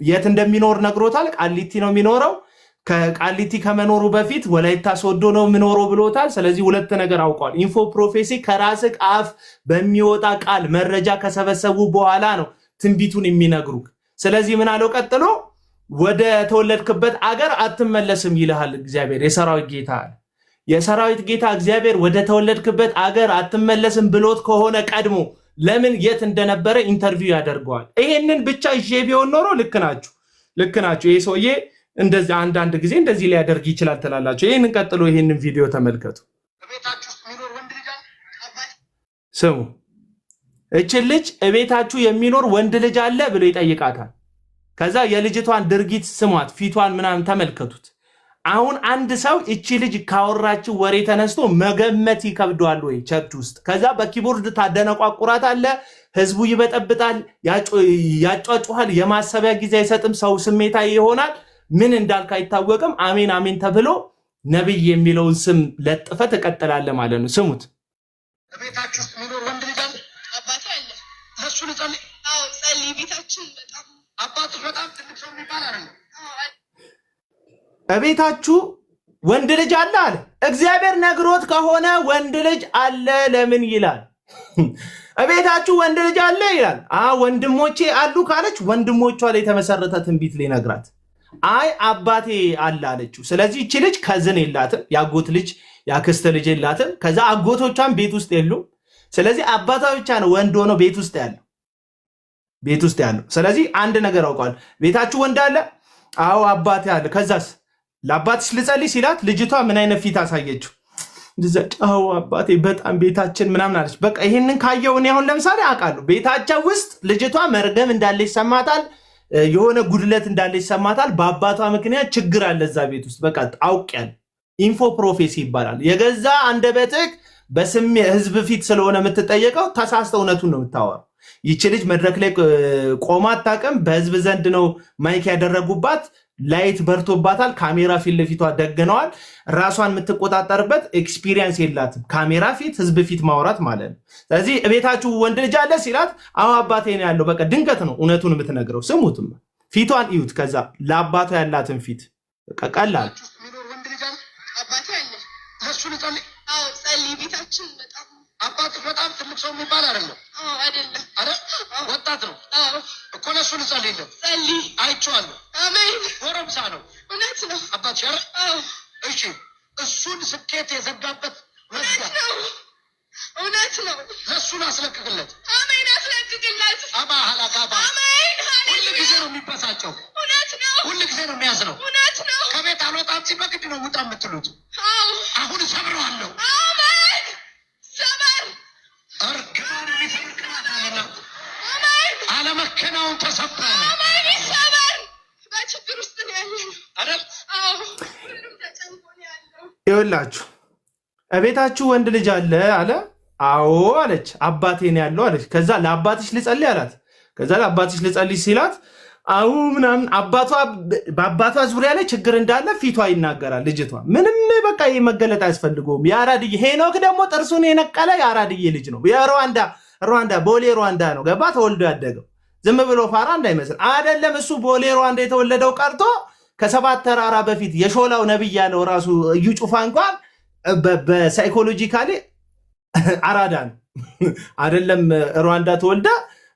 የት እንደሚኖር ነግሮታል። ቃሊቲ ነው የሚኖረው። ከቃሊቲ ከመኖሩ በፊት ወላይታ ሶዶ ነው የምኖረው ብሎታል። ስለዚህ ሁለት ነገር አውቋል። ኢንፎ ፕሮፌሲ ከራስህ አፍ በሚወጣ ቃል መረጃ ከሰበሰቡ በኋላ ነው ትንቢቱን የሚነግሩክ። ስለዚህ ምን አለው ቀጥሎ? ወደ ተወለድክበት አገር አትመለስም ይልሃል እግዚአብሔር የሰራዊት ጌታ አለ። የሰራዊት ጌታ እግዚአብሔር ወደ ተወለድክበት አገር አትመለስም ብሎት ከሆነ ቀድሞ ለምን የት እንደነበረ ኢንተርቪው ያደርገዋል? ይሄንን ብቻ ይዤ ቢሆን ኖሮ ልክ ናችሁ። ይሄ ሰውዬ እንደዚህ አንዳንድ ጊዜ እንደዚህ ሊያደርግ ይችላል ትላላችሁ። ይሄንን ቀጥሎ ይሄንን ቪዲዮ ተመልከቱ። ስሙ። እችን ልጅ እቤታችሁ የሚኖር ወንድ ልጅ አለ ብሎ ይጠይቃታል። ከዛ የልጅቷን ድርጊት ስሟት፣ ፊቷን ምናምን ተመልከቱት። አሁን አንድ ሰው እቺ ልጅ ካወራችው ወሬ ተነስቶ መገመት ይከብደዋል ወይ ቸርች ውስጥ? ከዛ በኪቦርድ ታደነቋቁራት አለ፣ ህዝቡ ይበጠብጣል፣ ያጫጫሃል፣ የማሰቢያ ጊዜ አይሰጥም፣ ሰው ስሜታዊ ይሆናል። ምን እንዳልክ አይታወቅም። አሜን አሜን ተብሎ ነብይ የሚለውን ስም ለጥፈ ተቀጥላለ ማለት ነው። ስሙት። ቤታችሁ ውስጥ የሚኖር ወንድ ልጅ አለ? አባቱ አለ። ለሱ ልጸልይ? አዎ ጸልይ። ቤታችን በጣም አባቱ በጣም ትልቅ ሰው የሚባል አይደለም። እቤታችሁ ወንድ ልጅ አለ አለ። እግዚአብሔር ነግሮት ከሆነ ወንድ ልጅ አለ ለምን ይላል? እቤታችሁ ወንድ ልጅ አለ ይላል። ወንድሞቼ አሉ ካለች ወንድሞቿ ላይ የተመሰረተ ትንቢት ሊነግራት፣ አይ አባቴ አለ አለችው። ስለዚህ እቺ ልጅ ከዝን የላትም፣ ያጎት ልጅ ያክስት ልጅ የላትም። ከዛ አጎቶቿን ቤት ውስጥ የሉም። ስለዚህ አባቷ ብቻ ነው ወንድ ሆኖ ቤት ውስጥ ያለው። ስለዚህ አንድ ነገር አውቀዋል። ቤታችሁ ወንድ አለ? አዎ አባቴ አለ። ከዛስ ለአባትሽ ልጸልይ ሲላት ልጅቷ ምን አይነት ፊት አሳየችው? አዎ አባቴ በጣም ቤታችን ምናምን አለች። በቃ ይሄንን ካየው እኔ አሁን ለምሳሌ አውቃለሁ ቤታቸው ውስጥ ልጅቷ መርገም እንዳለ ይሰማታል፣ የሆነ ጉድለት እንዳለ ይሰማታል። በአባቷ ምክንያት ችግር አለ እዛ ቤት ውስጥ። በቃ አውቄያለሁ። ኢንፎ ፕሮፌሲ ይባላል። የገዛ አንደበትህ በስሜ ህዝብ ፊት ስለሆነ የምትጠየቀው ተሳስተ እውነቱን ነው የምታወራው። ይቺ ልጅ መድረክ ላይ ቆማ አታውቅም። በህዝብ ዘንድ ነው ማይክ ያደረጉባት። ላይት በርቶባታል። ካሜራ ፊት ለፊቷ ደግነዋል። ራሷን የምትቆጣጠርበት ኤክስፒሪየንስ የላትም። ካሜራ ፊት፣ ህዝብ ፊት ማውራት ማለት ነው። ስለዚህ እቤታችሁ ወንድ ልጅ አለ ሲላት አዎ አባቴ ነው ያለው። በቃ ድንገት ነው እውነቱን የምትነግረው። ስሙትም፣ ፊቷን እዩት። ከዛ ለአባቷ ያላትን ፊት በቃ ቀላል አባትህ በጣም ትልቅ ሰው የሚባል አይደለም። አይደለም ወጣት ነው እኮ። ለእሱ ልጸልይለት አይቼዋለሁ። አሜን። ጎረምሳ ነው። እውነት ነው አባትሽ። ኧረ እሺ፣ እሱን ስኬት የዘጋበት መዝጋት እውነት ነው። ለእሱን አስለቅቅለት። አሜን። አስለቅቅለት። አባህላጋባ ሁል ጊዜ ነው የሚበሳጨው። እውነት ነው። ሁል ጊዜ ነው የሚያዝነው። እውነት ነው። ከቤት አልወጣም ሲል በግድ ነው ውጣ የምትሉት። አሁን ሰብረዋለሁ። አሜን። ሰበር እርግማን የሚሰብር ቅባት አለና አለመከናወን ተሰበረ። አሜን። ሰበር በችግር ውስጥ ነው ያለው አይደል? አዎ፣ ሁሉም ተጨንቆ ነው ያለው። ይኸውላችሁ እቤታችሁ ወንድ ልጅ አለ አለ። አዎ አለች። አባቴ ነው ያለው አለች። ከዛ ለአባትሽ ልጸልይ አላት። ከዛ ለአባትሽ ልጸልይ ሲላት አው ምናምን በአባቷ ዙሪያ ላይ ችግር እንዳለ ፊቷ ይናገራል። ልጅቷ ምንም በቃ መገለጥ አያስፈልገውም። የአራድዬ ሄኖክ ደግሞ ጥርሱን የነቀለ የአራድዬ ልጅ ነው። ሩዋንዳ ቦሌ ሩዋንዳ ነው ገባ ተወልዶ ያደገው። ዝም ብሎ ፋራ እንዳይመስል አይደለም። እሱ ቦሌ ሩዋንዳ የተወለደው ቀርቶ ከሰባት ተራራ በፊት የሾላው ነብይ ያለው ራሱ እዩ ጩፋ እንኳን በሳይኮሎጂካሊ አራዳ ነው። አይደለም ሩዋንዳ ተወልዳ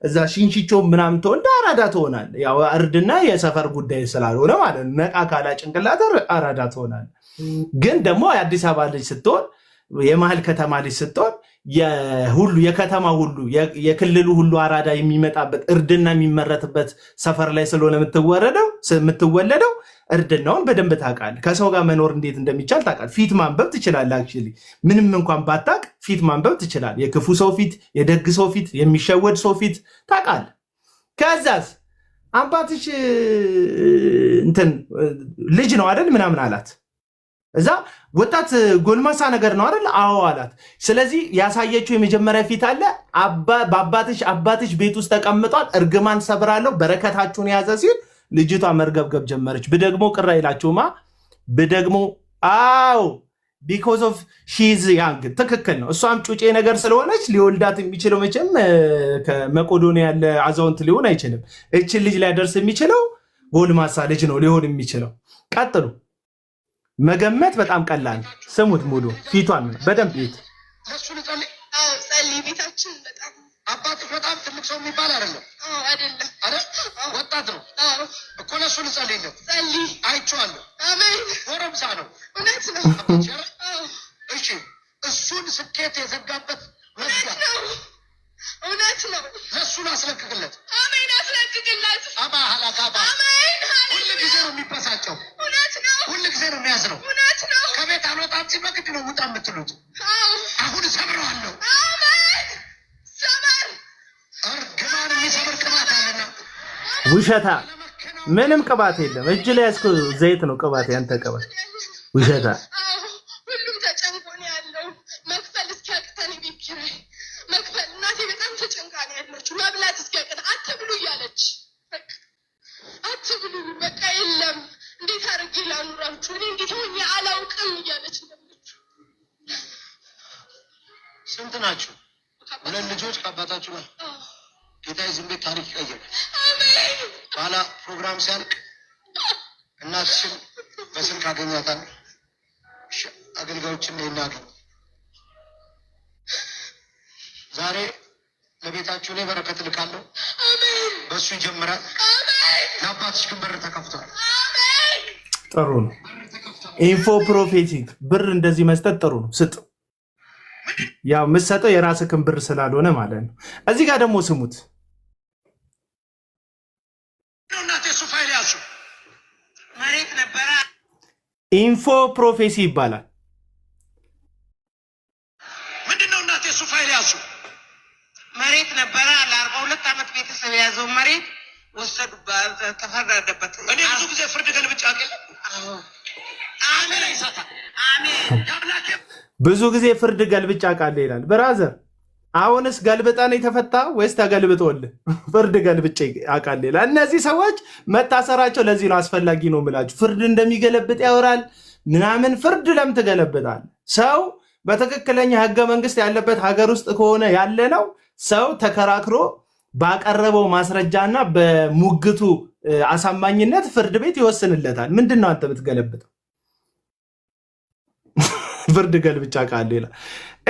እዛ ሽንሽቾ ምናምን ተወልዳ አራዳ ትሆናል። ያው እርድና የሰፈር ጉዳይ ስላልሆነ ማለት ነው። ነቃ ካላ ጭንቅላት አራዳ ትሆናል። ግን ደግሞ የአዲስ አበባ ልጅ ስትሆን፣ የመሀል ከተማ ልጅ ስትሆን የሁሉ የከተማ ሁሉ የክልሉ ሁሉ አራዳ የሚመጣበት እርድና የሚመረትበት ሰፈር ላይ ስለሆነ የምትወለደው እርድናውን በደንብ ታውቃለህ። ከሰው ጋር መኖር እንዴት እንደሚቻል ታውቃለህ። ፊት ማንበብ ትችላለህ። አክቹዋሊ ምንም እንኳን ባታውቅ ፊት ማንበብ ትችላለህ። የክፉ ሰው ፊት፣ የደግ ሰው ፊት፣ የሚሸወድ ሰው ፊት ታውቃለህ። ከዛስ አባትሽ እንትን ልጅ ነው አይደል ምናምን አላት። እዛ ወጣት ጎልማሳ ነገር ነው አይደል? አዎ አላት። ስለዚህ ያሳየችው የመጀመሪያ ፊት አለ። አባትሽ ቤት ውስጥ ተቀምጧል። እርግማን ሰብራለሁ በረከታችሁን የያዘ ሲል ልጅቷ መርገብገብ ጀመረች። ብደግሞ ቅር አይላችሁማ። ብደግሞ አዎ ቢኮዝ ኦፍ ሺዝ ያንግ ትክክል ነው። እሷም ጩጬ ነገር ስለሆነች ሊወልዳት የሚችለው መቼም ከመቄዶንያ ያለ አዛውንት ሊሆን አይችልም። እችን ልጅ ሊያደርስ የሚችለው ጎልማሳ ልጅ ነው ሊሆን የሚችለው። ቀጥሉ። መገመት በጣም ቀላል። ስሙት፣ ሙሉ ፊቷን በደንብ ይት ቤታችን በጣም አባትህ በጣም ትልቅ ሰው የሚባል አይደለም። አይደለም ወጣት ነው እኮ። ለእሱ ልጸልይለት አይቼዋለሁ። አሜን። ጎረምሳ ነው። እውነት ነው። እሺ፣ እሱን ስኬት የዘጋበት መዝጋት እውነት ነው። ለእሱን አስለቅቅለት። አሜን። አስለቅቅለት። አባህላጋባ ሁል ጊዜ ነው የሚበሳጨው። እውነት ነው። ሁል ጊዜ ነው የሚያዝነው። እውነት ነው። ከቤት አልወጣም ሲል በግድ ነው ውጣ የምትሉት። አሁን ሰብረዋለሁ። አሜን። ሰበር እርግማን የሚሰብር ቅባት አለና ውሸታ ምንም ቅባት የለም። እጅ ላይ ያስኩ ዘይት ነው ቅባት። ያንተ ቅባት ውሸታ። ሁሉም ተጨንቆ ነው ያለው። መክፈል እስኪያቅተን ቤት ኪራይ መክፈል። እናቴ በጣም ተጨንቃ ነው ያለችው። መብላት እስኪያቅተን አትብሉ እያለች አትብሉ በቃ የለም እንዴት አድርጌ ላኑራችሁ እኔ እንዴት ሆኜ አላውቅም እያለች እንደምትሉ። ስንት ናችሁ? ሁለት ልጆች ከአባታችሁ ጋር ጌታ ዝም ቤት ታሪክ ይቀይራል። በኋላ ፕሮግራም ሲያልቅ እናትሽን በስልክ አገኛታል። አገልጋዮችን ነው እናገኝ። ዛሬ ለቤታችሁ ላይ በረከት ልካለሁ። በእሱ ይጀምራል። ለአባትሽ ግን በር ተከፍቷል። ጥሩ ነው። ኢንፎ ፕሮፌቲክ ብር እንደዚህ መስጠት ጥሩ ነው። ስጥ። ያው የምትሰጠው የራስህን ብር ስላልሆነ ማለት ነው። እዚህ ጋር ደግሞ ስሙት። ኢንፎ ፕሮፌሲ ይባላል። ምንድነው እናቴ? እሱ ፋይል ያዙ መሬት ነበረ። ለ42 ዓመት ቤተሰብ የያዘው መሬት ወሰዱ። ተፈረደበት። እኔ ብዙ ጊዜ ፍርድ ገልብጫ ብዙ ጊዜ ፍርድ ገልብጫ ቃል ይላል። ብራዘር አሁንስ ገልብጠን የተፈታ ወይስ ተገልብጦልህ? ፍርድ ገልብጬ አውቃለሁ ይላል። እነዚህ ሰዎች መታሰራቸው ለዚህ ነው አስፈላጊ ነው የምላችሁ። ፍርድ እንደሚገለብጥ ያወራል ምናምን። ፍርድ ለምን ትገለብጣለህ? ሰው በትክክለኛ ህገ መንግስት ያለበት ሀገር ውስጥ ከሆነ ያለ ነው ሰው ተከራክሮ ባቀረበው ማስረጃና በሙግቱ አሳማኝነት ፍርድ ቤት ይወስንለታል። ምንድነው አንተ የምትገለብጠው? ፍርድ ገልብጫ ቃል ሌላ።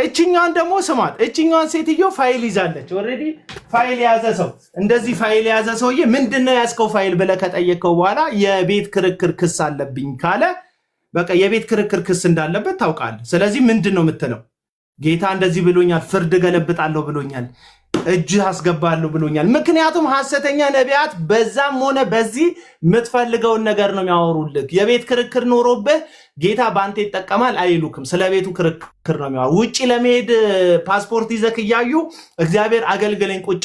እችኛዋን ደግሞ ስማት። እችኛዋን ሴትዮ ፋይል ይዛለች። ኦልሬዲ ፋይል የያዘ ሰው እንደዚህ ፋይል የያዘ ሰውዬ ምንድነው ያስከው ፋይል ብለህ ከጠየቀው በኋላ የቤት ክርክር ክስ አለብኝ ካለ በቃ የቤት ክርክር ክስ እንዳለበት ታውቃለህ። ስለዚህ ምንድነው የምትለው? ጌታ እንደዚህ ብሎኛል፣ ፍርድ ገለብጣለሁ ብሎኛል፣ እጅ አስገባለሁ ብሎኛል። ምክንያቱም ሐሰተኛ ነቢያት በዛም ሆነ በዚህ የምትፈልገውን ነገር ነው የሚያወሩልህ። የቤት ክርክር ኖሮብህ ጌታ በአንተ ይጠቀማል አይሉክም። ስለ ቤቱ ክርክር ነው የሚያወሩ። ውጪ ለመሄድ ፓስፖርት ይዘህ እያዩ እግዚአብሔር አገልግለኝ ቁጭ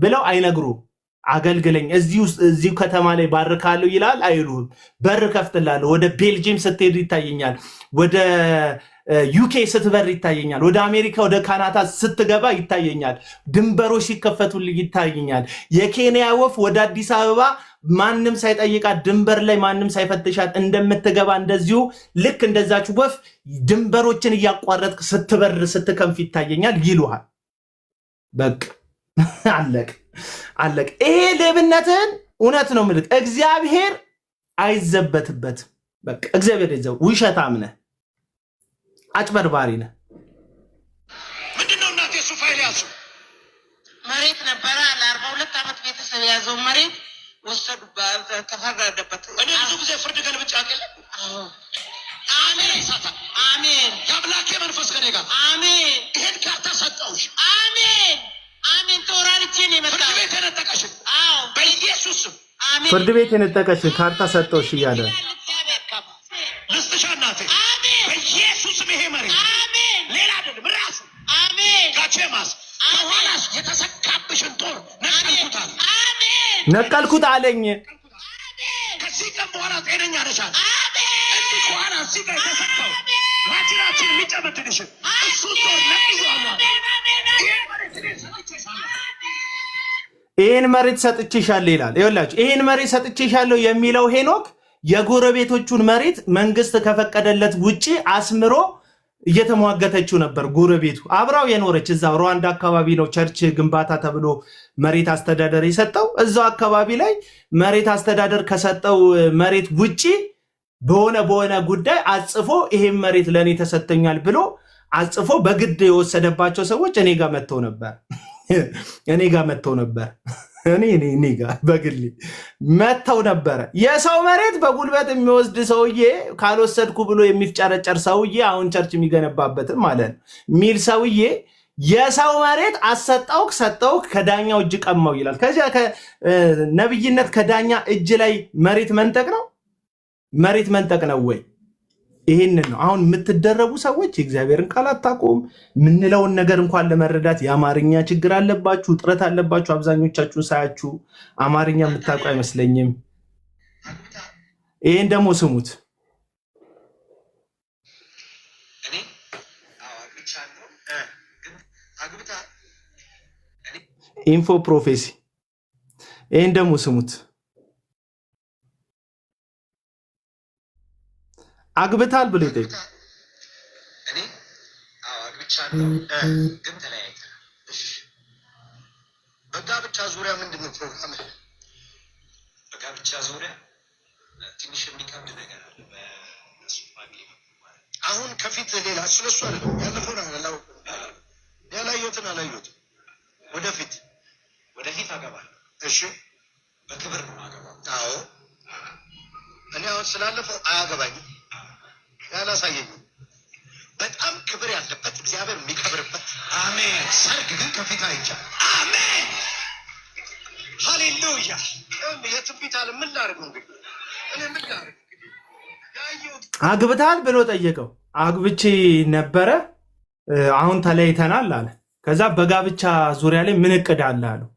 ብለው አይነግሩም። አገልግለኝ እዚሁ ከተማ ላይ ባርካለሁ ይላል አይሉህም። በር ከፍትላለሁ። ወደ ቤልጂየም ስትሄድ ይታየኛል፣ ወደ ዩኬ ስትበር ይታየኛል፣ ወደ አሜሪካ ወደ ካናዳ ስትገባ ይታየኛል፣ ድንበሮች ሲከፈቱልኝ ይታየኛል። የኬንያ ወፍ ወደ አዲስ አበባ ማንም ሳይጠይቃት ድንበር ላይ ማንም ሳይፈትሻት እንደምትገባ እንደዚሁ ልክ እንደዛች ወፍ ድንበሮችን እያቋረጥክ ስትበር ስትከንፍ ይታየኛል ይሉሃል። በቃ አለቅ። ይሄ ሌብነትን እውነት ነው ምልክ እግዚአብሔር አይዘበትበትም። በቃ እግዚአብሔር ይዘው ውሸታም ነህ፣ አጭበርባሪ ነህ። ምንድነው እናቴ እሱ ፋይል ያዙ መሬት ነበረ ለ42 ዓመት ቤተሰብ የያዘው መሬት ወሰዱ፣ ተፈረደበት። እኔ ብዙ ጊዜ ፍርድ ገልብጫ አቀለ። አሜን ይሳታ አሜን። ያምላኬ መንፈስ ከኔ ጋር አሜን። ይሄን ካርታ ሰጠውሽ አሜን አሜን። ተወራርቼ ነው የመጣው። ፍርድ ቤት የነጠቀሽ አዎ በኢየሱስ አሜን። ፍርድ ቤት የነጠቀሽ ካርታ ሰጠውሽ እያለ ልስጥሻ እናቴ አሜን በኢየሱስ ይሄ መሬት አሜን። ሌላ አይደለም ራሱ አሜን። ጋቼማስ አዋላስ የተሰካብሽን ጦር ነቀልኩታል አሜን። ነቀልኩት አለኝ አሜን። ከዚህ ቀን በኋላ ጤነኛ ነሽ አሜን። እንዲህ ከኋላ እዚህ ጋር የተሰካው ራጅራችን የሚጨመድልሽ እሱ ጦር ነቅያለሁ። ይህን መሬት ሰጥቼሻለሁ ይላል። ይኸውላችሁ ይህን መሬት ሰጥቼሻለሁ የሚለው ሄኖክ የጎረቤቶቹን መሬት መንግስት ከፈቀደለት ውጪ አስምሮ እየተሟገተችው ነበር። ጎረቤቱ አብራው የኖረች እዛው ሩዋንዳ አካባቢ ነው ቸርች ግንባታ ተብሎ መሬት አስተዳደር የሰጠው። እዛው አካባቢ ላይ መሬት አስተዳደር ከሰጠው መሬት ውጪ በሆነ ጉዳይ አጽፎ ይሄን መሬት ለኔ ተሰጥተኛል ብሎ አጽፎ በግድ የወሰደባቸው ሰዎች እኔ ጋር መጥተው ነበር። እኔ ጋር በግል መጥተው ነበረ። የሰው መሬት በጉልበት የሚወስድ ሰውዬ ካልወሰድኩ ብሎ የሚፍጨረጨር ሰውዬ አሁን ቸርች የሚገነባበትም ማለት ነው ሚል ሰውዬ የሰው መሬት አሰጠውክ ሰጠውክ ከዳኛው እጅ ቀማው ይላል። ከዚያ ነብይነት ከዳኛ እጅ ላይ መሬት መንጠቅ ነው? መሬት መንጠቅ ነው ወይ? ይሄንን ነው አሁን የምትደረቡ ሰዎች። የእግዚአብሔርን ቃል አታውቁም። የምንለውን ነገር እንኳን ለመረዳት የአማርኛ ችግር አለባችሁ፣ እጥረት አለባችሁ። አብዛኞቻችሁን ሳያችሁ አማርኛ የምታውቁ አይመስለኝም። ይሄን ደግሞ ስሙት። ኢንፎ ፕሮፌሲ። ይሄን ደግሞ ስሙት። አግብታል ብሎ ይጠይቅ። እኔ አግብቻለሁ ግን ተለያይተናል። እሺ በጋብቻ ዙሪያ ምንድን ነው ፕሮግራም? በጋብቻ ዙሪያ ትንሽ የሚከብድ ነገር አለ። በእሱ ፋሚሊ አሁን ከፊት ሌላ ስለሱ አይደለም ያለፈውን አላው ያላየሁትን አላየሁትም። ወደፊት አገባለሁ። እሺ በክብር ነው አገባለሁ። አዎ እኔ አሁን ስላለፈው አያገባኝም። ያላሳየኝ በጣም ክብር ያለበት እግዚአብሔር የሚከብርበት አሜን። ሰርግ ግን ከፊት አይቻል አሜን። ሃሌሉያ። የትንቢት አለ ምን ላድርግ ነው እንግዲህ እኔ ምን ላድርግ እንግዲህ አግብታል ብሎ ጠየቀው። አግብቼ ነበረ አሁን ተለያይተናል አለ። ከዛ በጋብቻ ዙሪያ ላይ ምን እቅድ አለ አለው።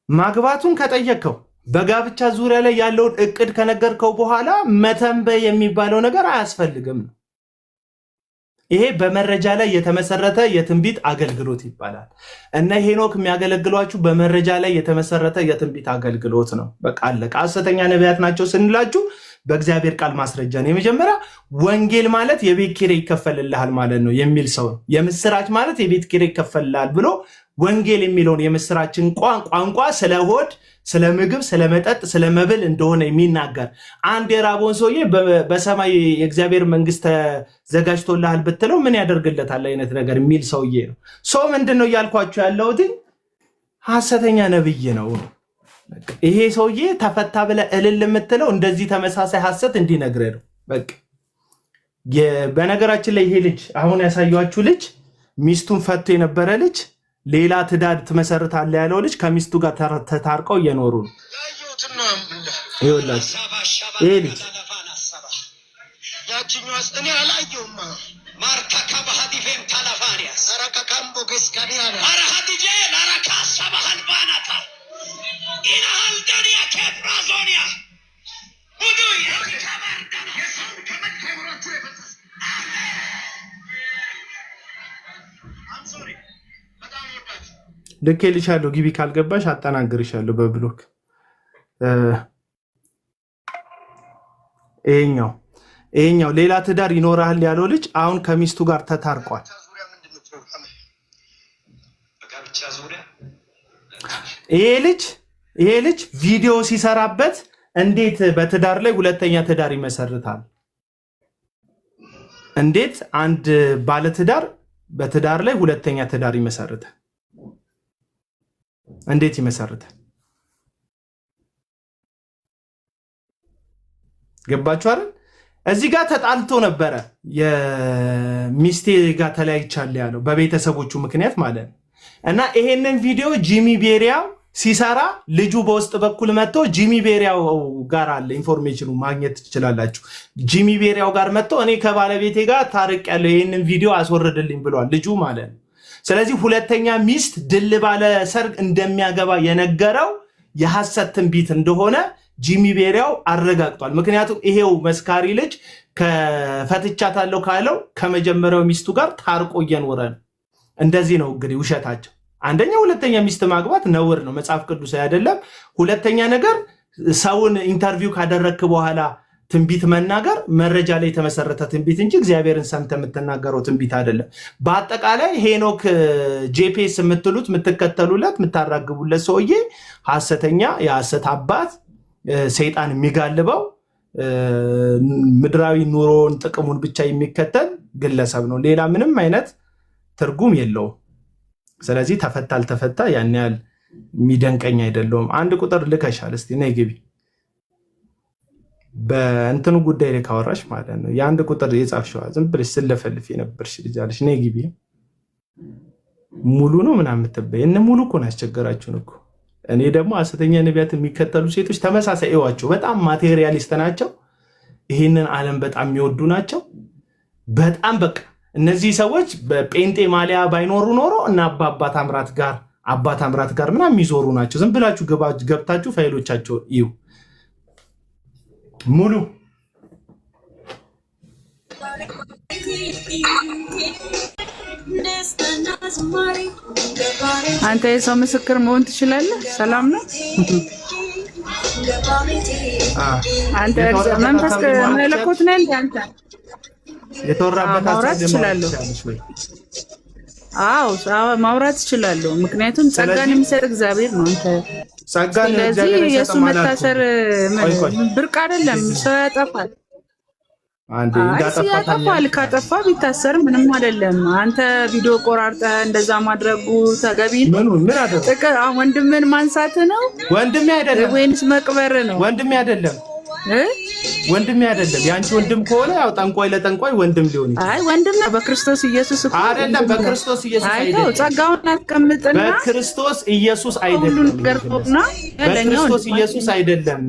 ማግባቱን ከጠየቀው በጋብቻ ዙሪያ ላይ ያለውን እቅድ ከነገርከው በኋላ መተንበይ የሚባለው ነገር አያስፈልግም ነው። ይሄ በመረጃ ላይ የተመሰረተ የትንቢት አገልግሎት ይባላል። እነ ሄኖክ የሚያገለግሏችሁ በመረጃ ላይ የተመሰረተ የትንቢት አገልግሎት ነው። በቃ አለቀ። ሐሰተኛ ነቢያት ናቸው ስንላችሁ በእግዚአብሔር ቃል ማስረጃ ነው። የመጀመሪያ ወንጌል ማለት የቤት ኪራይ ይከፈልልሃል ማለት ነው የሚል ሰው ነው። የምስራች ማለት የቤት ኪራይ ይከፈልልሃል ብሎ ወንጌል የሚለውን የምስራችን ቋንቋ ስለ ሆድ፣ ስለ ምግብ፣ ስለ መጠጥ፣ ስለ መብል እንደሆነ የሚናገር አንድ የራቦን ሰውዬ በሰማይ የእግዚአብሔር መንግስት ተዘጋጅቶልሃል ብትለው ምን ያደርግለታል አይነት ነገር የሚል ሰውዬ ነው። ሰው ምንድን ነው እያልኳቸው ያለሁት ሐሰተኛ ነብይ ነው። ይሄ ሰውዬ ተፈታ ብለህ እልል የምትለው እንደዚህ ተመሳሳይ ሐሰት እንዲነግርህ ነው። በቃ በነገራችን ላይ ይሄ ልጅ አሁን ያሳያችሁ ልጅ ሚስቱን ፈቶ የነበረ ልጅ ሌላ ትዳር ትመሰርታለህ ያለው ልጅ ከሚስቱ ጋር ተታርቀው እየኖሩ ነው። ይኸውላችሁ ይሄ ልጅ ያቺኛዋስ እኔ አላየሁማ ማርካ ከባሃዲፌም ታላፋሪያስ አራካካምቦ ገስካዲያ አራሃዲጄ ላራካሳ ባህልባናታ ኢናሃል ዳንያ ከፍራዞኒያ ሁዱ ያከባርዳና የሰው ከመከብራቱ የፈጠስ አም ሶሪ በጣም ወጣት ልኬልሻለሁ። ግቢ ካልገባሽ አጠናግርሻለሁ በብሎክ ይሄኛው ሌላ ትዳር ይኖራል ያለው ልጅ አሁን ከሚስቱ ጋር ተታርቋል። ይሄ ልጅ ቪዲዮ ሲሰራበት እንዴት በትዳር ላይ ሁለተኛ ትዳር ይመሰርታል? እንዴት አንድ ባለትዳር በትዳር ላይ ሁለተኛ ትዳር ይመሰርታል? እንዴት ይመሰርታል? ገባችሁ አይደል? እዚህ ጋር ተጣልቶ ነበረ። የሚስቴ ጋር ተለያይቻለሁ ያለው በቤተሰቦቹ ምክንያት ማለት ነው። እና ይሄንን ቪዲዮ ጂሚ ቤሪያው ሲሰራ ልጁ በውስጥ በኩል መጥቶ ጂሚ ቤሪያው ጋር አለ፣ ኢንፎርሜሽኑ ማግኘት ትችላላችሁ። ጂሚ ቤሪያው ጋር መጥቶ እኔ ከባለቤቴ ጋር ታርቄያለሁ ይሄንን ቪዲዮ አስወርድልኝ ብሏል ልጁ ማለት ነው። ስለዚህ ሁለተኛ ሚስት ድል ባለ ሰርግ እንደሚያገባ የነገረው የሐሰት ትንቢት እንደሆነ ጂሚ ቤሪያው አረጋግጧል። ምክንያቱም ይሄው መስካሪ ልጅ ከፈትቻታለሁ ካለው ከመጀመሪያው ሚስቱ ጋር ታርቆ እየኖረ ነው። እንደዚህ ነው እንግዲህ ውሸታቸው። አንደኛ ሁለተኛ ሚስት ማግባት ነውር ነው፣ መጽሐፍ ቅዱስ አይደለም። ሁለተኛ ነገር ሰውን ኢንተርቪው ካደረክ በኋላ ትንቢት መናገር መረጃ ላይ የተመሰረተ ትንቢት እንጂ እግዚአብሔርን ሰምተህ የምትናገረው ትንቢት አይደለም። በአጠቃላይ ሄኖክ ጄፒኤስ የምትሉት የምትከተሉለት የምታራግቡለት ሰውዬ ሐሰተኛ የሐሰት አባት ሰይጣን የሚጋልበው ምድራዊ ኑሮን ጥቅሙን ብቻ የሚከተል ግለሰብ ነው። ሌላ ምንም አይነት ትርጉም የለውም። ስለዚህ ተፈታ አልተፈታ ያን ያህል የሚደንቀኝ አይደለውም። አንድ ቁጥር ልከሻል፣ እስቲ ነይ ግቢ። በእንትኑ ጉዳይ ላይ ካወራሽ ማለት ነው የአንድ ቁጥር የጻፍሽዋ ዝም ብለሽ ስለፈልፍ የነበርሽ ልጅ አለሽ። ነይ ግቢ። ሙሉ ነው ምናምን የምትበይ እነ ሙሉ እኮ ነው ያስቸገራችሁን እኮ። እኔ ደግሞ ሐሰተኛ ነቢያት የሚከተሉ ሴቶች ተመሳሳይ እዋቸው፣ በጣም ማቴሪያሊስት ናቸው። ይህንን ዓለም በጣም የሚወዱ ናቸው። በጣም በቃ እነዚህ ሰዎች በጴንጤ ማሊያ ባይኖሩ ኖሮ እና አባት አምራት ጋር ምናምን የሚዞሩ ናቸው። ዝም ብላችሁ ገብታችሁ ፋይሎቻቸው እዩ። ሙሉ አንተ የሰው ምስክር መሆን ትችላለህ። ሰላም ነው። አንተ መንፈስ መለኮት ነህ እንዴ? አንተ የተወራበት ማውራት ትችላለህ? አዎ ማውራት ትችላለህ። ምክንያቱም ጸጋን የሚሰጥ እግዚአብሔር ነው። አንተ ጸጋን እግዚአብሔር የሱ መታሰር ብርቅ አይደለም። ሰው ያጠፋል። አንዴ ያጠፋል። ካጠፋ ቢታሰር ምንም አይደለም። አንተ ቪዲዮ ቆራርጠህ እንደዛ ማድረጉ ተገቢ ነው? ምን አደረገ? ወንድምን ማንሳት ነው? ወንድሜ አይደለም ወይንስ መቅበር ነው? ወንድሜ አይደለም ያንቺ ወንድም ከሆነ ያው ጠንቋይ ለጠንቋይ ወንድም ሊሆን ይችላል። አይ ወንድም በክርስቶስ ኢየሱስ እኮ አይደለም። በክርስቶስ ኢየሱስ አይደለም። ጸጋውን አስቀምጥና በክርስቶስ ኢየሱስ አይደለም። በክርስቶስ ኢየሱስ አይደለም።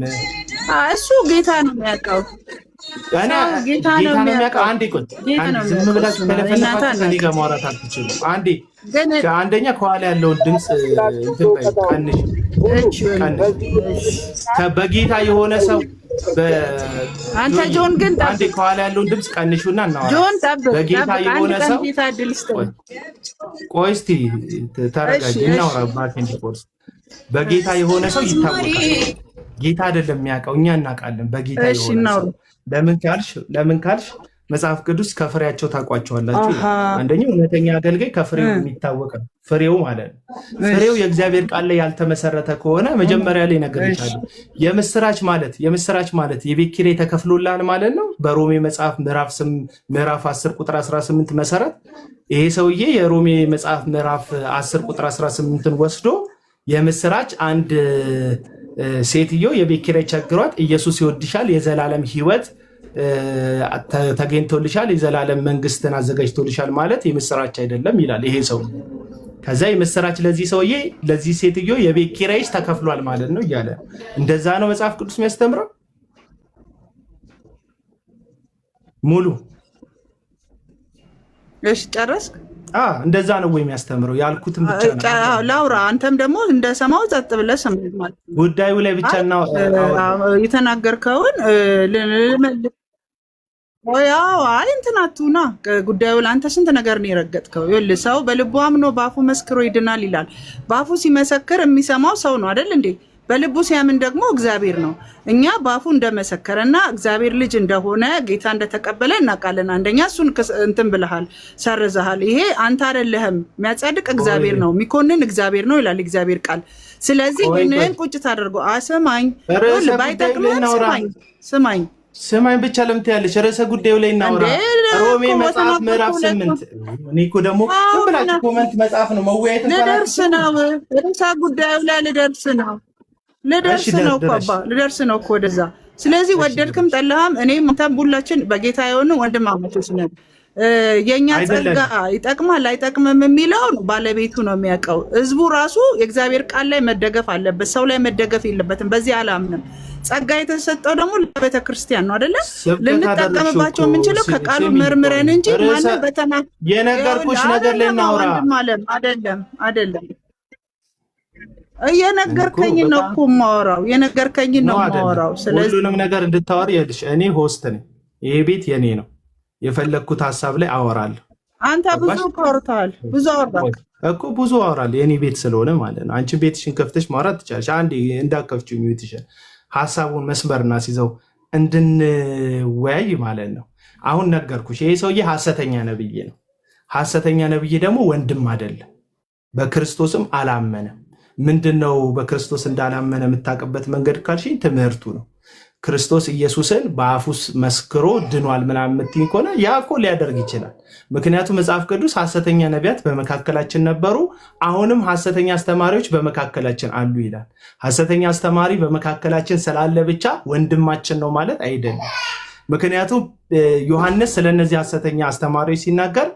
እሱ ጌታ ነው የሚያውቀው። ጌታ ነው የሚያውቀው። አንዴ ቆይ፣ ዝም ብላችሁ ተለፈለፋችሁ ከእኔ ጋር ማውራት አትችሉም። አንዴ አንደኛ ከኋላ ያለውን ድምፅ ቀንሽ። በጌታ የሆነ ሰው አንተ ጆን ግን አንዴ ከኋላ ያለውን ድምፅ ቀንሹና እናወራ። ጆን ጠብቅ፣ በጌታ የሆነ ሰው ቆይ እስቲ ተረጋጊ፣ እናውራ። ባቴንዲኮርስ በጌታ የሆነ ሰው ይታወቃል። ጌታ አይደለም የሚያውቀው፣ እኛ እናውቃለን። በጌታ የሆነ ሰው ለምን ካልሽ መጽሐፍ ቅዱስ ከፍሬያቸው ታውቋቸዋላችሁ። አንደኛው እውነተኛ አገልጋይ ከፍሬው የሚታወቅ ነው። ፍሬው ማለት ነው። ፍሬው የእግዚአብሔር ቃል ላይ ያልተመሰረተ ከሆነ መጀመሪያ ላይ ነገር ይቻላል። የምስራች ማለት የቤት ኪራይ ተከፍሎላል ማለት ነው። በሮሜ መጽሐፍ ምዕራፍ 10 ቁጥር 18 መሰረት ይሄ ሰውዬ የሮሜ መጽሐፍ ምዕራፍ 10 ቁጥር 18ን ወስዶ የምስራች አንድ ሴትዮ የቤት ኪራይ ቸግሯት ኢየሱስ ይወድሻል፣ የዘላለም ሕይወት ተገኝቶልሻል፣ የዘላለም መንግስትን አዘጋጅቶልሻል ማለት የምስራች አይደለም ይላል ይሄ ሰው። ከዛ የምስራች ለዚህ ሰውዬ ለዚህ ሴትዮ የቤት ኪራይሽ ተከፍሏል ማለት ነው እያለ እንደዛ ነው መጽሐፍ ቅዱስ የሚያስተምረው ሙሉ። እሺ ጨረስክ? እንደዛ ነው ወይ የሚያስተምረው? ያልኩትም ብቻ ነው ላውራ፣ አንተም ደግሞ እንደሰማው ጸጥ ብለህ ስማ ማለት ነው። ጉዳዩ ላይ ብቻ ነው የተናገርከውን ልመልስ። ያው አይ እንትናቱና ጉዳዩ ለአንተ ስንት ነገር ነው የረገጥከው። ይኸውልህ ሰው በልቡ አምኖ በአፉ መስክሮ ይድናል ይላል። በአፉ ሲመሰክር የሚሰማው ሰው ነው አይደል እንዴ? በልቡ ሲያምን ደግሞ እግዚአብሔር ነው። እኛ በአፉ እንደመሰከረና እግዚአብሔር ልጅ እንደሆነ ጌታ እንደተቀበለ እናውቃለን። አንደኛ እሱን እንትን ብለሃል፣ ሰርዘሃል። ይሄ አንተ አይደለህም፣ የሚያጸድቅ እግዚአብሔር ነው፣ የሚኮንን እግዚአብሔር ነው ይላል እግዚአብሔር ቃል። ስለዚህ ይህንን ቁጭት አድርጎ አስማኝ፣ ባይጠቅምህም ስማኝ ብቻ ለምት ያለሽ ርዕሰ ጉዳዩ ላይ እናውራ። ሮሜ መጽሐፍ ምዕራፍ 8 እኔ እኮ ደግሞ ዝም ብላችሁ ኮመንት መጽሐፍ ነው መወያየት ልደርስ ነው። ርዕሰ ጉዳዩ ላይ ልደርስ ነው እኮ ወደዛ። ስለዚህ ወደድክም ጠላህም እኔም አንተም ሁላችን በጌታ የሆኑ ወንድማማቾች ነን። የኛ ጸጋ ይጠቅማል አይጠቅምም የሚለውን ባለቤቱ ነው የሚያውቀው። ህዝቡ ራሱ የእግዚአብሔር ቃል ላይ መደገፍ አለበት፣ ሰው ላይ መደገፍ የለበትም። በዚህ አላምንም። ጸጋ የተሰጠው ደግሞ ለቤተ ክርስቲያን ነው አይደለ? ልንጠቀምባቸው የምንችለው ከቃሉ መርምረን እንጂ ማንም በተና የነገርኩሽ ነገር ላይ እናውራ አይደለም። እየነገርከኝ ነው እኮ የማወራው። ስለዚህ ሁሉንም ነገር እንድታወሪ ያልሽ እኔ ሆስት ነኝ። ይሄ ቤት የኔ ነው። የፈለግኩት ሀሳብ ላይ አወራለሁ። አንተ ብዙ አወራል ብዙ አወራለሁ የኔ ቤት ስለሆነ ማለት ነው። አንቺ ቤትሽን ከፍተሽ ማውራት ትችላለሽ። አንዴ እንዳከፍቺው ሚውትሽን ሀሳቡን መስመርና ሲይዘው እንድንወያይ ማለት ነው። አሁን ነገርኩሽ። ይሄ ሰውዬ ሐሰተኛ ነብይ ነው። ሐሰተኛ ነብይ ደግሞ ወንድም አይደለም፣ በክርስቶስም አላመነም። ምንድነው በክርስቶስ እንዳላመነ የምታውቅበት መንገድ ካልሽኝ ትምህርቱ ነው። ክርስቶስ ኢየሱስን በአፉስ መስክሮ ድኗል ምናምን የምትይኝ ከሆነ ያ እኮ ሊያደርግ ይችላል። ምክንያቱም መጽሐፍ ቅዱስ ሐሰተኛ ነቢያት በመካከላችን ነበሩ፣ አሁንም ሐሰተኛ አስተማሪዎች በመካከላችን አሉ ይላል። ሐሰተኛ አስተማሪ በመካከላችን ስላለ ብቻ ወንድማችን ነው ማለት አይደለም። ምክንያቱም ዮሐንስ ስለነዚህ ሐሰተኛ አስተማሪዎች ሲናገር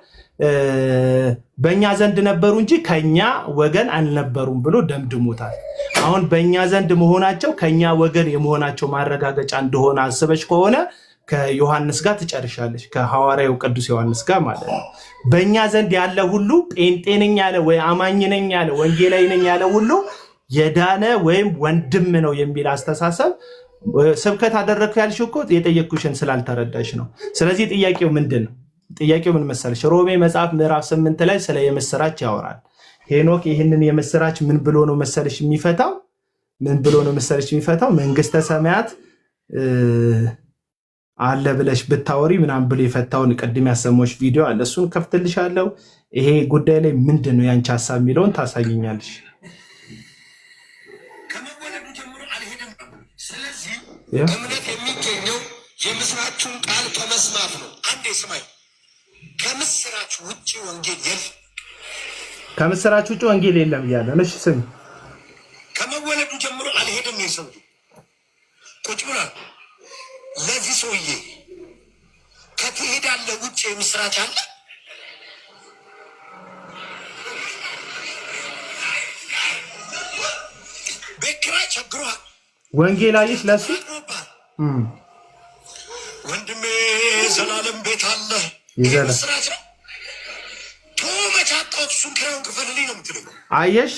በእኛ ዘንድ ነበሩ እንጂ ከኛ ወገን አልነበሩም ብሎ ደምድሞታል። አሁን በእኛ ዘንድ መሆናቸው ከኛ ወገን የመሆናቸው ማረጋገጫ እንደሆነ አስበሽ ከሆነ ከዮሐንስ ጋር ትጨርሻለሽ፣ ከሐዋርያው ቅዱስ ዮሐንስ ጋር ማለት ነው። በእኛ ዘንድ ያለ ሁሉ ጴንጤ ነኝ ያለ ወይ አማኝ ነኝ ያለ ወንጌላዊ ነኝ ያለ ሁሉ የዳነ ወይም ወንድም ነው የሚል አስተሳሰብ ስብከት አደረግኩ ያልሽ እኮ የጠየቅኩሽን ስላልተረዳሽ ነው። ስለዚህ ጥያቄው ምንድን ነው? ጥያቄው ምን መሰለሽ? ሮሜ መጽሐፍ ምዕራፍ 8 ላይ ስለ የምስራች ያወራል። ሄኖክ ይህንን የምስራች ምን ብሎ ነው መሰለሽ የሚፈታው? መንግስተ ሰማያት አለ ብለሽ ብታወሪ ምናምን ብሎ የፈታውን ቅድም ያሰማሽ ቪዲዮ አለ። እሱን ከፍትልሻለሁ። ይሄ ጉዳይ ላይ ምንድን ነው ያንቺ ሀሳብ የሚለውን ታሳይኛለሽ። ከመወለዱ ጀምሮ አልሄደም። ስለዚህ እምነት የሚገኘው የምስራቹን ቃል ከመስማት ነው። አንዴ ስማኝ። ከምስራች ውጭ ወንጌል የለም። ከምስራች ውጭ ወንጌል የለም እያለ እሺ፣ ስሚ። ከመወለዱ ጀምሮ አልሄደም። የሰው ቁጭ ብሏል። ለዚህ ሰውዬ ከትሄዳለህ ውጭ የምስራች አለ? ቤት ኪራይ ቸግሯል። ወንጌላዊስ ለሱ ወንድሜ ዘላለም ቤት አለ ምስራች ነው። መቻጣት እሱን ኪራዩን ክፈልልኝ ነው የምትለኝ። አየሽ፣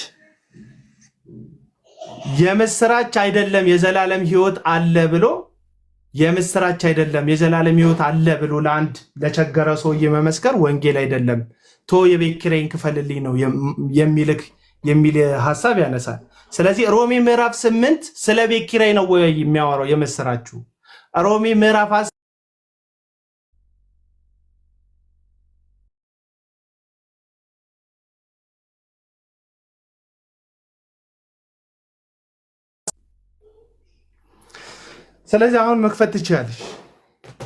የምስራች አይደለም የዘላለም ሕይወት አለ ብሎ የምስራች አይደለም። የዘላለም ሕይወት አለ ብሎ ለአንድ ለቸገረ ሰውዬ መመስከር ወንጌል አይደለም። ቶ የቤት ኪራይን ክፈልልኝ ነው የሚል ሐሳብ ያነሳል። ስለዚህ ሮሜ ምዕራፍ 8 ስለ ቤት ኪራይ ነው የሚያወራው የምስራችሁ። ሮሜ ምዕራፍ ስለዚህ አሁን መክፈት ትችላለሽ።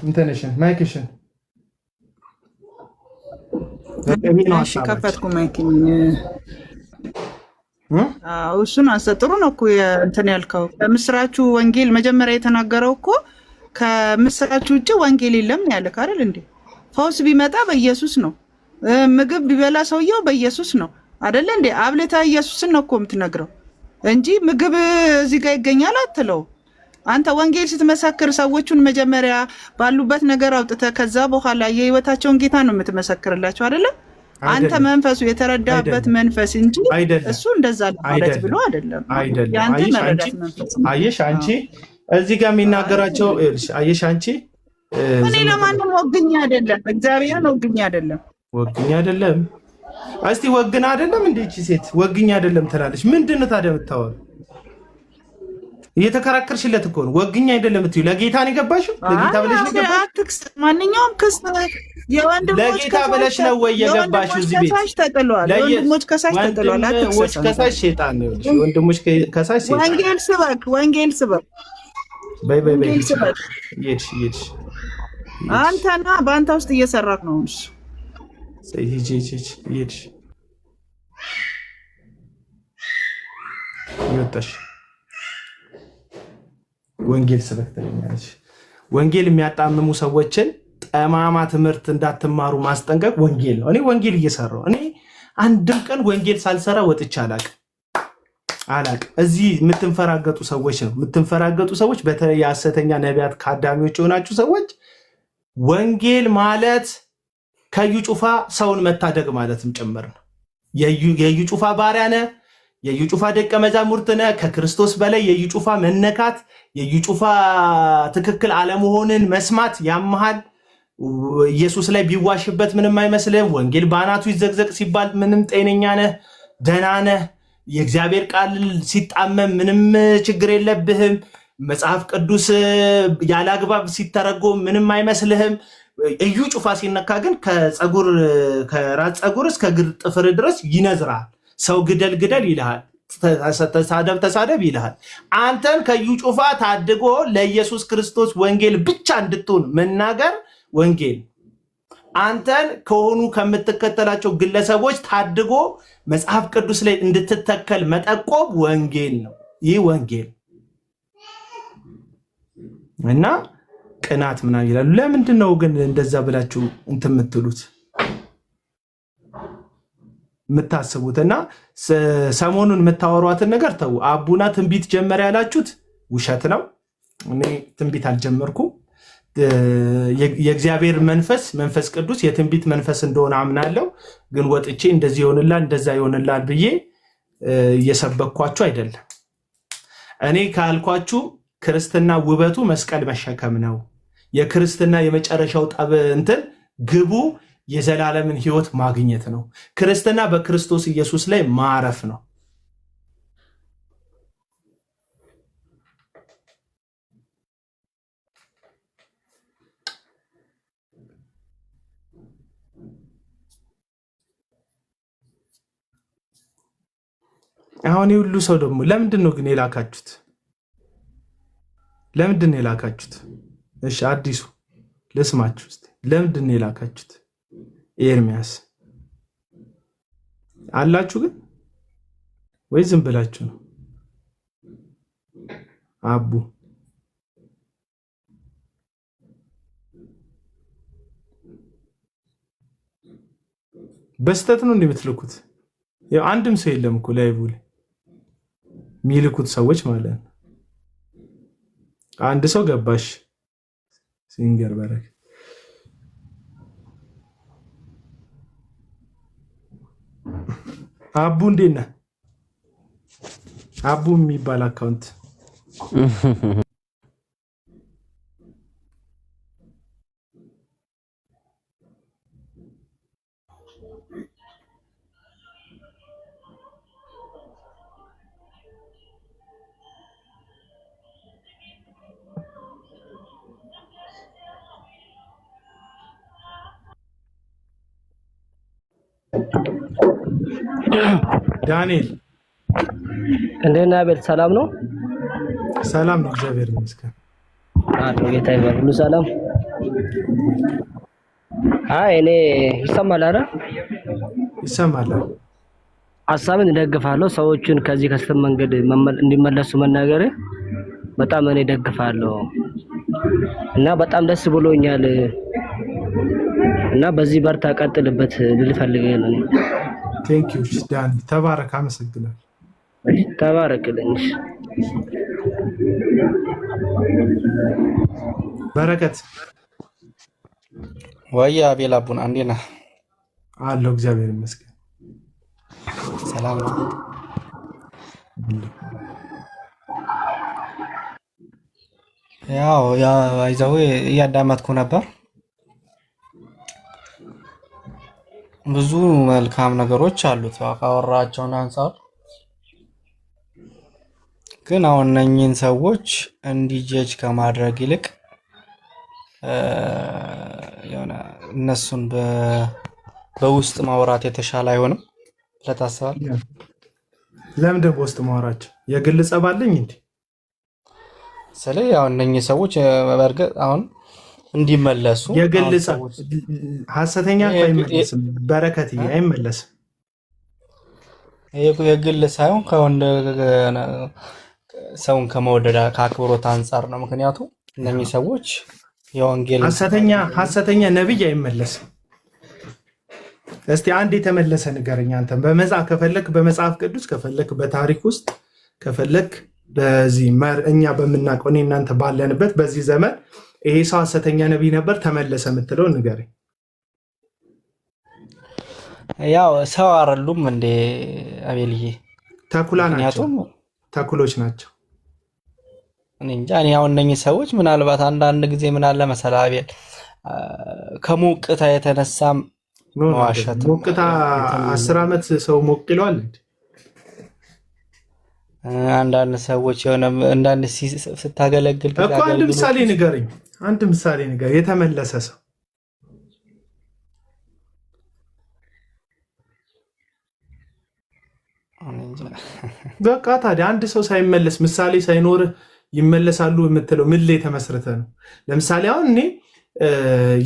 እንትንሽን ማይክሽን እሺ ከፈትኩ ማይክኝ። እሱን አንተ ጥሩ ነው እኮ እንትን ያልከው። ከምስራችሁ ወንጌል መጀመሪያ የተናገረው እኮ ከምስራችሁ ውጭ ወንጌል የለም ያለክ አይደል እንዴ? ፈውስ ቢመጣ በኢየሱስ ነው። ምግብ ቢበላ ሰውየው በኢየሱስ ነው አይደል እንዴ? አብለታ ኢየሱስን ነው እኮ የምትነግረው እንጂ ምግብ እዚህ ጋር ይገኛል አትለው። አንተ ወንጌል ስትመሰክር ሰዎቹን መጀመሪያ ባሉበት ነገር አውጥተህ ከዛ በኋላ የህይወታቸውን ጌታ ነው የምትመሰክርላቸው አይደለ? አንተ መንፈሱ የተረዳበት መንፈስ እንጂ እሱ እንደዛ ማለት ብሎ አይደለም። ያንተ መረዳት መንፈስ አየሽ አንቺ እዚህ ጋር የሚናገራቸው አየሽ አንቺ እኔ ለማንም ወግኛ አይደለም፣ እግዚአብሔር ነው ወግኛ አይደለም። ወግኛ አይደለም። እስቲ ወግና አይደለም እንዴ እቺ ሴት ወግኛ አይደለም ትላለች። ምንድነው ታዲያ የምታወራው? እየተከራከርሽለት እኮ ነው። ወግኛ አይደለም እትዩ ለጌታ ነው የገባሽው? ለጌታ ብለሽ ነው የገባሽው? ማንኛውም ክስ የወንድሞች ለጌታ ብለሽ ነው ወይ የገባሽው? እዚህ ቤት ከሳሽ ተጥሏል። ወንድሞች ከሳሽ ተጥሏል። ወንድሞች ከሳሽ ሸይጣን ነው። ወንድሞች ከሳሽ ሸይጣን። ወንጌል ስበክ፣ ወንጌል ስበክ። በይ ይድሽ አንተና በአንተ ውስጥ እየሰራክ ነው። እሺ ይድሽ ይወጣሽ ወንጌል ስበክ ትለኛለች። ወንጌል የሚያጣምሙ ሰዎችን ጠማማ ትምህርት እንዳትማሩ ማስጠንቀቅ ወንጌል ነው። እኔ ወንጌል እየሰራሁ እኔ አንድም ቀን ወንጌል ሳልሰራ ወጥቼ አላቅም። እዚህ የምትንፈራገጡ ሰዎች ነው የምትንፈራገጡ ሰዎች፣ በተለይ የሐሰተኛ ነቢያት ካዳሚዎች የሆናችሁ ሰዎች ወንጌል ማለት ከዩ ጩፋ ሰውን መታደግ ማለትም ጭምር ነው። የዩ ጩፋ ባሪያ ነህ፣ የዩ ጩፋ ደቀ መዛሙርት ነህ። ከክርስቶስ በላይ የዩ ጩፋ መነካት፣ የዩ ጩፋ ትክክል አለመሆንን መስማት ያመሃል። ኢየሱስ ላይ ቢዋሽበት ምንም አይመስልህም። ወንጌል በአናቱ ይዘግዘቅ ሲባል ምንም ጤነኛ ነህ፣ ደህና ነህ። የእግዚአብሔር ቃል ሲጣመም ምንም ችግር የለብህም። መጽሐፍ ቅዱስ ያለ አግባብ ሲተረጎም ምንም አይመስልህም። እዩ ጩፋ ሲነካ ግን ከራስ ፀጉር እስከ እግር ጥፍር ድረስ ይነዝራል። ሰው ግደል ይልሃል፣ ተሳደብ ይልሃል። አንተን ከዩ ጩፋ ታድጎ ለኢየሱስ ክርስቶስ ወንጌል ብቻ እንድትሆን መናገር ወንጌል፣ አንተን ከሆኑ ከምትከተላቸው ግለሰቦች ታድጎ መጽሐፍ ቅዱስ ላይ እንድትተከል መጠቆም ወንጌል ነው። ይህ ወንጌል እና ቅናት ምናምን ይላሉ። ለምንድን ነው ግን እንደዛ ብላችሁ እንትን የምትሉት የምታስቡት? እና ሰሞኑን የምታወሯትን ነገር ተው። አቡና ትንቢት ጀመረ ያላችሁት ውሸት ነው። እኔ ትንቢት አልጀመርኩም። የእግዚአብሔር መንፈስ ቅዱስ የትንቢት መንፈስ እንደሆነ አምናለሁ። ግን ወጥቼ እንደዚህ ይሆንላል እንደዛ ይሆንላል ብዬ እየሰበኳችሁ አይደለም። እኔ ካልኳችሁ ክርስትና ውበቱ መስቀል መሸከም ነው። የክርስትና የመጨረሻው እንትን ግቡ የዘላለምን ሕይወት ማግኘት ነው። ክርስትና በክርስቶስ ኢየሱስ ላይ ማረፍ ነው። አሁን ሁሉ ሰው ደግሞ ለምንድን ነው ግን የላካችሁት? ለምንድን ነው የላካችሁት? እሺ አዲሱ ልስማችሁ እስቲ። ለምንድን ነው የላካችሁት? ኤርሚያስ አላችሁ ግን ወይ ዝም ብላችሁ ነው? አቡ በስተት ነው እንደምትልኩት? ያው አንድም ሰው የለም እኮ ላይቭ ላይ የሚልኩት ሰዎች ማለት ነው። አንድ ሰው ገባሽ ሲንገር በረክ አቡ እንዴት ነህ? አቡ የሚባል አካውንት ዳንኤል እንደና አቤል ሰላም ነው? ሰላም ነው፣ እግዚአብሔር ይመስገን። አቶ ጌታ ይባርክ። ሁሉ ሰላም? እኔ ይሰማል አይደል? ይሰማል። ሀሳብን እደግፋለሁ። ሰዎችን ከዚህ ከስህተት መንገድ እንዲመለሱ መናገር በጣም እኔ እደግፋለሁ እና በጣም ደስ ብሎኛል እና በዚህ በርታ ቀጥልበት ልል ፈልጌያለሁ። ቴንክ ዩ ዳኒ፣ ተባረክ። አመሰግናለሁ። ተባረክልኝ። በረከት ወይ አቤል አቡን አንዴ ነህ? አለሁ፣ እግዚአብሔር ይመስገን። ሰላም ነው። ያው አይዘው እያዳመጥኩ ነበር። ብዙ መልካም ነገሮች አሉት ካወራቸውን አንፃር። ግን አሁን እነኝህን ሰዎች እንዲጀጅ ከማድረግ ይልቅ የሆነ እነሱን በውስጥ ማውራት የተሻለ አይሆንም ብለህ ታስባለህ? ለምንድን በውስጥ ማውራቸው? የግል ጸብ አለኝ እንዴ? ስለዚህ ያው እነኝህ ሰዎች በእርግጥ አሁን እንዲመለሱ የግል ጸብ ሐሰተኛ አይመለስም። በረከት አይመለስም። የግል ሳይሆን ሰውን ከመወደድ ከአክብሮት አንጻር ነው። ምክንያቱም እነኚህ ሰዎች የወንጌል ሐሰተኛ ነብይ አይመለስም። እስቲ አንድ የተመለሰ ንገረኝ አንተ። በመጽሐፍ ከፈለክ በመጽሐፍ ቅዱስ ከፈለክ በታሪክ ውስጥ ከፈለክ በዚህ እኛ በምናውቀው እኔ እናንተ ባለንበት በዚህ ዘመን ይሄ ሰው ሐሰተኛ ነብይ ነበር ተመለሰ የምትለው ንገረኝ። ያው ሰው አይደሉም እንዴ አቤልዬ? ተኩላ ናቸው፣ ተኩሎች ናቸው። እኔ እንጃ። እኔ አሁን እነኚህ ሰዎች ምናልባት አንዳንድ ጊዜ ምን አለ መሰለህ አቤል፣ ከሞቅታ የተነሳም መዋሸት። ሞቅታ 10 ዓመት ሰው ሞቅ ይለዋል እንዴ? አንዳንድ ሰዎች የሆነ አንዳንድ ስታገለግል እኮ አንድ ምሳሌ ንገረኝ፣ አንድ ምሳሌ ንገረኝ የተመለሰ ሰው። በቃ ታዲያ አንድ ሰው ሳይመለስ ምሳሌ ሳይኖርህ ይመለሳሉ የምትለው ምን ላይ ተመስርተ ነው? ለምሳሌ አሁን እኔ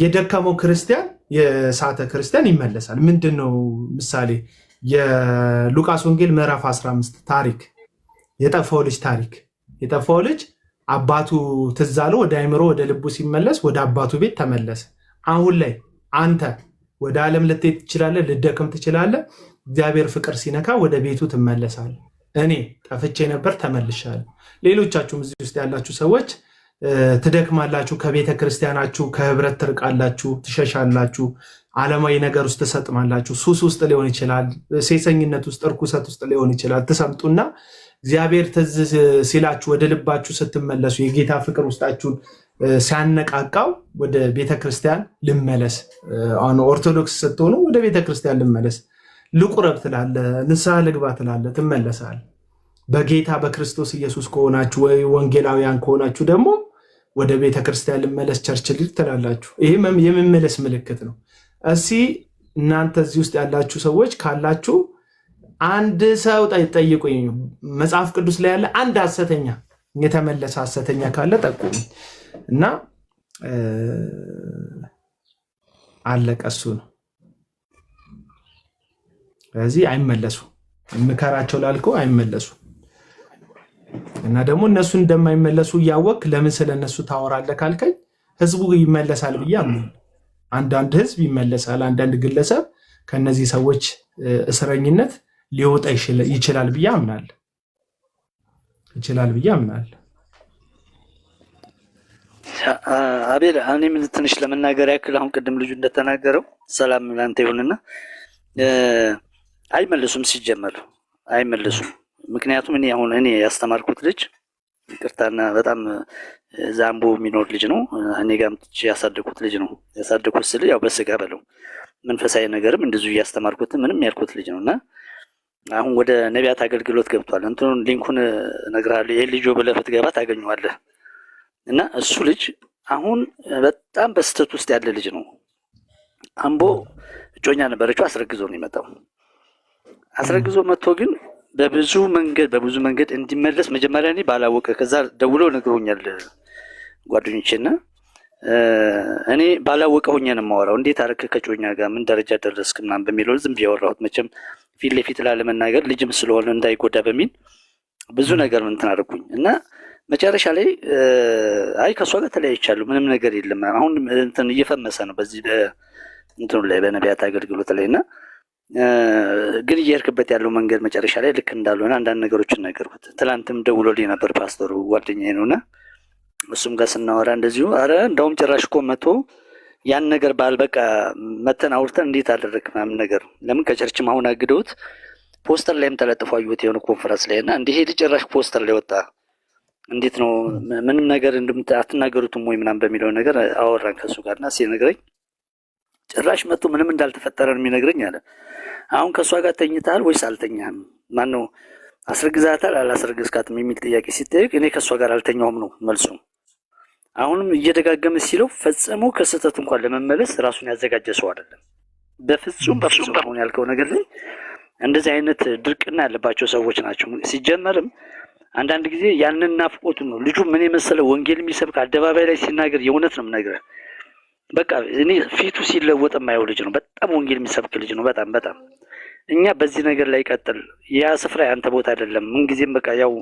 የደከመው ክርስቲያን የሳተ ክርስቲያን ይመለሳል። ምንድን ነው ምሳሌ? የሉቃስ ወንጌል ምዕራፍ 15 ታሪክ፣ የጠፋው ልጅ ታሪክ። የጠፋው ልጅ አባቱ ትዝ አለው፣ ወደ አይምሮ ወደ ልቡ ሲመለስ ወደ አባቱ ቤት ተመለሰ። አሁን ላይ አንተ ወደ ዓለም ልትሄድ ትችላለህ፣ ልደክም ትችላለህ። እግዚአብሔር ፍቅር ሲነካ ወደ ቤቱ ትመለሳለህ። እኔ ጠፍቼ ነበር ተመልሻለሁ። ሌሎቻችሁም እዚህ ውስጥ ያላችሁ ሰዎች ትደክማላችሁ፣ ከቤተ ክርስቲያናችሁ ከህብረት ትርቃላችሁ፣ ትሸሻላችሁ፣ ዓለማዊ ነገር ውስጥ ትሰጥማላችሁ። ሱስ ውስጥ ሊሆን ይችላል፣ ሴሰኝነት ውስጥ፣ እርኩሰት ውስጥ ሊሆን ይችላል። ትሰምጡና እግዚአብሔር ትዝ ሲላችሁ ወደ ልባችሁ ስትመለሱ የጌታ ፍቅር ውስጣችሁን ሲያነቃቃው ወደ ቤተክርስቲያን ልመለስ። አሁን ኦርቶዶክስ ስትሆኑ ወደ ቤተክርስቲያን ልመለስ፣ ልቁረብ ትላለ፣ ንስሐ ልግባ ትላለ፣ ትመለሳል። በጌታ በክርስቶስ ኢየሱስ ከሆናችሁ ወይ ወንጌላውያን ከሆናችሁ ደግሞ ወደ ቤተክርስቲያን ልመለስ፣ ቸርች ልሂድ ትላላችሁ። ይሄ የመመለስ ምልክት ነው። እስኪ እናንተ እዚህ ውስጥ ያላችሁ ሰዎች ካላችሁ አንድ ሰው ጠይቁኝ። መጽሐፍ ቅዱስ ላይ ያለ አንድ ሐሰተኛ የተመለሰ ሐሰተኛ ካለ ጠቁሙ እና አለቀ። እሱ ነው። ስለዚህ አይመለሱ። ምከራቸው ላልከው አይመለሱ እና ደግሞ እነሱ እንደማይመለሱ እያወቅ ለምን ስለነሱ ታወራለህ ካልከኝ ህዝቡ ይመለሳል ብዬ አምናለሁ። አንዳንድ ህዝብ ይመለሳል፣ አንዳንድ ግለሰብ ከነዚህ ሰዎች እስረኝነት ሊወጣ ይችላል ብዬ አምናለሁ። አቤል እኔ ምን ትንሽ ለመናገር ያክል አሁን ቅድም ልጁ እንደተናገረው ሰላም ላንተ ይሁንና አይመለሱም። ሲጀመር አይመለሱም። ምክንያቱም እኔ ያስተማርኩት ልጅ ይቅርታና በጣም ዛምቦ የሚኖር ልጅ ነው። እኔ ጋር ምጥቼ ያሳደኩት ልጅ ነው። ያሳደኩት ስል ያው በስጋ በለው መንፈሳዊ ነገርም እንደዚሁ እያስተማርኩት ምንም ያልኩት ልጅ ነውና አሁን ወደ ነቢያት አገልግሎት ገብቷል። እንትኑን ሊንኩን እነግርሃለሁ። ይሄ ልጅ ብለህ ብትገባ ታገኘዋለህ። እና እሱ ልጅ አሁን በጣም በስተት ውስጥ ያለ ልጅ ነው። አምቦ እጮኛ ነበረችው፣ አስረግዞ ነው የመጣው። አስረግዞ መጥቶ ግን በብዙ መንገድ እንዲመለስ መጀመሪያ እኔ ባላወቀ ከዛ ደውሎ ነግሮኛል ጓደኞቼና እኔ ባላወቀ ሆኜ ነው የማወራው። እንዴት አረከ ከጮኛ ጋር ምን ደረጃ ደረስክ ምናምን በሚለው ዝም ብዬ አወራሁት። መቼም ፊት ለፊት ላለመናገር ልጅም ስለሆነ እንዳይጎዳ በሚል ብዙ ነገር እንትን አደረኩኝ እና መጨረሻ ላይ አይ ከሷ ጋር ተለያይቻለሁ፣ ምንም ነገር የለም አሁን እንትን እየፈመሰ ነው በዚህ እንትኑ ላይ በነቢያት አገልግሎት ላይ እና ግን እየሄድክበት ያለው መንገድ መጨረሻ ላይ ልክ እንዳልሆነ አንዳንድ ነገሮችን ነገርኩት። ትላንትም ደውሎልኝ ነበር ፓስተሩ ጓደኛዬ ነውና እሱም ጋር ስናወራ እንደዚሁ አረ እንደውም ጭራሽ እኮ መቶ ያን ነገር በቃ መተን አውርተን እንዴት አደረግ ምናምን ነገር ለምን ከቸርችም አሁን አግደውት ፖስተር ላይም ተለጥፎ አየሁት የሆነ ኮንፈረንስ ላይ እና እንዲህ ሄድ ጭራሽ ፖስተር ላይ ወጣ እንዴት ነው ምንም ነገር አትናገሩትም ወይ ምናምን በሚለው ነገር አወራን ከሱ ጋርና ሲነግረኝ ጭራሽ መቶ ምንም እንዳልተፈጠረ ነው የሚነግረኝ አለ። አሁን ከሷ ጋር ተኝተሃል ወይስ አልተኛህም? ማነው አስረግዛታል አላስረግዝካትም የሚል ጥያቄ ሲጠይቅ እኔ ከሷ ጋር አልተኛውም ነው መልሱ። አሁንም እየደጋገመ ሲለው ፈጽሞ ከስህተቱ እንኳን ለመመለስ ራሱን ያዘጋጀ ሰው አይደለም። በፍጹም አሁን ያልከው ነገር ላይ እንደዚህ አይነት ድርቅና ያለባቸው ሰዎች ናቸው። ሲጀመርም አንዳንድ ጊዜ ያንን ናፍቆቱ ነው ልጁ ምን የመሰለ ወንጌል የሚሰብክ አደባባይ ላይ ሲናገር የእውነት ነው የምነግርህ። በቃ እኔ ፊቱ ሲለወጥ የማየው ልጅ ነው። በጣም ወንጌል የሚሰብክ ልጅ ነው። በጣም እኛ በዚህ ነገር ላይ ቀጥል። ያ ስፍራ ያንተ ቦታ አይደለም። ምንጊዜም በቃ ያው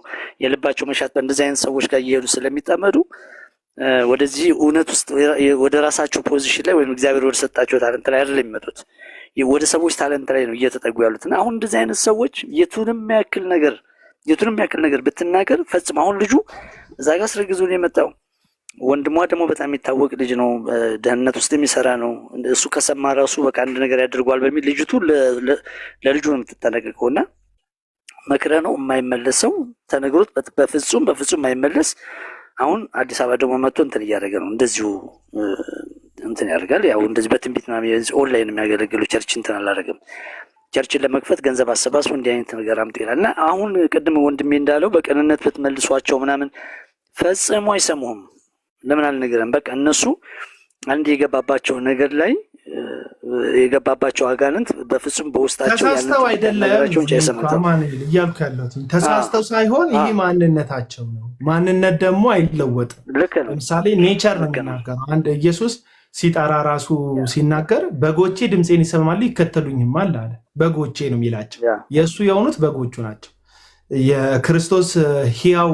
የልባቸው መሻት በእንደዚህ አይነት ሰዎች ጋር እየሄዱ ስለሚጠመዱ ወደዚህ እውነት ውስጥ ወደ ራሳቸው ፖዚሽን ላይ ወይም እግዚአብሔር ወደ ሰጣቸው ታለንት ላይ አይደለም የሚመጡት፣ ወደ ሰዎች ታለንት ላይ ነው እየተጠጉ ያሉትና አሁን እንደዚህ አይነት ሰዎች የቱንም ያክል ነገር ብትናገር ፈጽሞ አሁን ልጁ እዛ ጋር አስረግዞ ነው የመጣው። ወንድሟ ደግሞ በጣም የሚታወቅ ልጅ ነው፣ ደህንነት ውስጥ የሚሰራ ነው። እሱ ከሰማ ራሱ በቃ አንድ ነገር ያደርገዋል በሚል ልጅቱ ለልጁ ነው የምትጠነቀቀውና መክረ ነው የማይመለሰው ተነግሮት በፍጹም የማይመለስ አሁን አዲስ አበባ ደግሞ መጥቶ እንትን እያደረገ ነው። እንደዚሁ እንትን ያደርጋል። ያው እንደዚህ በትንቢት ምናምን ኦንላይን የሚያገለግሉ ቸርች እንትን አላደረገም። ቸርችን ለመክፈት ገንዘብ አሰባስቦ እንዲህ አይነት ነገር አምጡ ይላል እና አሁን ቅድም ወንድሜ እንዳለው በቅንነት ብትመልሷቸው ምናምን ፈጽሞ አይሰሙህም። ለምን አልነገረም? በቃ እነሱ አንድ የገባባቸው ነገር ላይ የገባባቸው አጋንንት በፍጹም በውስጣቸው ተሳስተው አይደለም እያልኩ ያለሁት ተሳስተው ሳይሆን ይህ ማንነታቸው ነው። ማንነት ደግሞ አይለወጥም። ለምሳሌ ኔቸር ነው የሚናገረው። አንድ ኢየሱስ ሲጠራ ራሱ ሲናገር በጎቼ ድምፄን ይሰማሉ ይከተሉኝማል አለ። በጎቼ ነው የሚላቸው። የእሱ የሆኑት በጎቹ ናቸው። የክርስቶስ ሕያው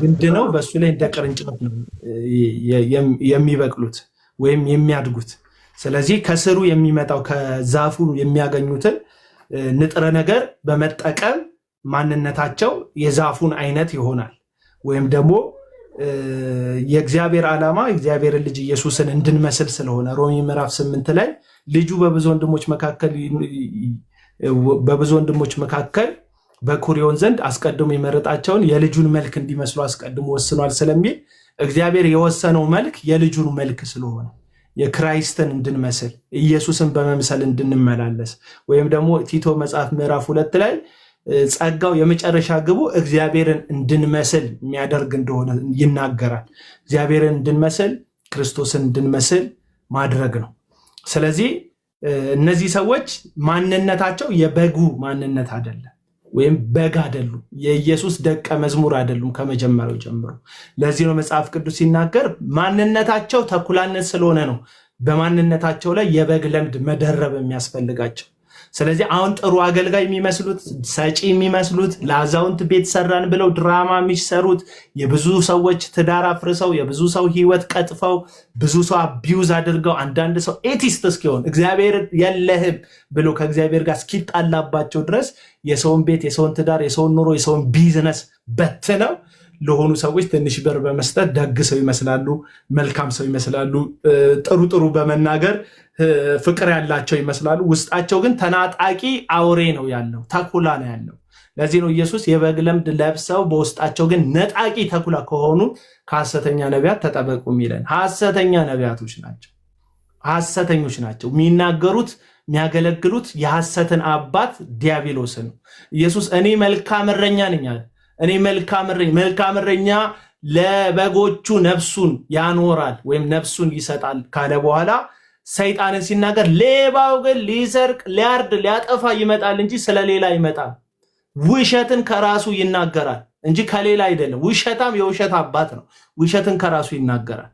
ግንድ ነው። በእሱ ላይ እንደ ቅርንጫፍ ነው የሚበቅሉት ወይም የሚያድጉት። ስለዚህ ከስሩ የሚመጣው ከዛፉ የሚያገኙትን ንጥረ ነገር በመጠቀም ማንነታቸው የዛፉን አይነት ይሆናል። ወይም ደግሞ የእግዚአብሔር ዓላማ የእግዚአብሔርን ልጅ ኢየሱስን እንድንመስል ስለሆነ ሮሜ ምዕራፍ 8 ላይ ልጁ በብዙ ወንድሞች መካከል በኩር ይሆን ዘንድ አስቀድሞ የመረጣቸውን የልጁን መልክ እንዲመስሉ አስቀድሞ ወስኗል ስለሚል እግዚአብሔር የወሰነው መልክ የልጁን መልክ ስለሆነ የክራይስትን እንድንመስል ኢየሱስን በመምሰል እንድንመላለስ ወይም ደግሞ ቲቶ መጽሐፍ ምዕራፍ 2 ላይ ጸጋው የመጨረሻ ግቡ እግዚአብሔርን እንድንመስል የሚያደርግ እንደሆነ ይናገራል። እግዚአብሔርን እንድንመስል ክርስቶስን እንድንመስል ማድረግ ነው። ስለዚህ እነዚህ ሰዎች ማንነታቸው የበጉ ማንነት አይደለም፣ ወይም በግ አይደሉም። የኢየሱስ ደቀ መዝሙር አይደሉም ከመጀመሪያው ጀምሮ። ለዚህ ነው መጽሐፍ ቅዱስ ሲናገር ማንነታቸው ተኩላነት ስለሆነ ነው በማንነታቸው ላይ የበግ ለምድ መደረብ የሚያስፈልጋቸው። ስለዚህ አሁን ጥሩ አገልጋይ የሚመስሉት ሰጪ የሚመስሉት ለአዛውንት ቤት ሰራን ብለው ድራማ የሚሰሩት የብዙ ሰዎች ትዳር አፍርሰው የብዙ ሰው ሕይወት ቀጥፈው ብዙ ሰው አቢዩዝ አድርገው አንዳንድ ሰው ኤቲስት እስኪሆን እግዚአብሔር የለህም ብሎ ከእግዚአብሔር ጋር እስኪጣላባቸው ድረስ የሰውን ቤት የሰውን ትዳር የሰውን ኑሮ የሰውን ቢዝነስ በትነው ለሆኑ ሰዎች ትንሽ ብር በመስጠት ደግ ሰው ይመስላሉ፣ መልካም ሰው ይመስላሉ፣ ጥሩ በመናገር ፍቅር ያላቸው ይመስላሉ። ውስጣቸው ግን ተናጣቂ አውሬ ነው ያለው፣ ተኩላ ነው ያለው። ለዚህ ነው ኢየሱስ የበግ ለምድ ለብሰው በውስጣቸው ግን ነጣቂ ተኩላ ከሆኑ ከሐሰተኛ ነቢያት ተጠበቁ የሚለን። ሐሰተኛ ነቢያቶች ናቸው፣ ሐሰተኞች ናቸው። የሚናገሩት የሚያገለግሉት የሐሰትን አባት ዲያብሎስን ነው። ኢየሱስ እኔ መልካም እረኛ ነኝ አለ። እኔ መልካም እረኛ ለበጎቹ ነፍሱን ያኖራል ወይም ነፍሱን ይሰጣል ካለ በኋላ ሰይጣንን ሲናገር ሌባው ግን ሊሰርቅ ሊያርድ ሊያጠፋ ይመጣል እንጂ ስለሌላ ይመጣል። ውሸትን ከራሱ ይናገራል እንጂ ከሌላ አይደለም። ውሸታም የውሸት አባት ነው። ውሸትን ከራሱ ይናገራል።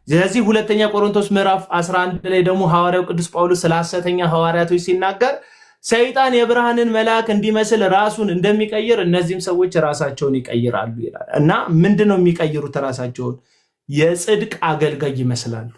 ስለዚህ ሁለተኛ ቆሮንቶስ ምዕራፍ 11 ላይ ደግሞ ሐዋርያው ቅዱስ ጳውሎስ ስለ ሐሰተኛ ሐዋርያቶች ሲናገር ሰይጣን የብርሃንን መልአክ እንዲመስል ራሱን እንደሚቀይር እነዚህም ሰዎች ራሳቸውን ይቀይራሉ ይላል። እና ምንድነው የሚቀይሩት? ራሳቸውን የጽድቅ አገልጋይ ይመስላሉ።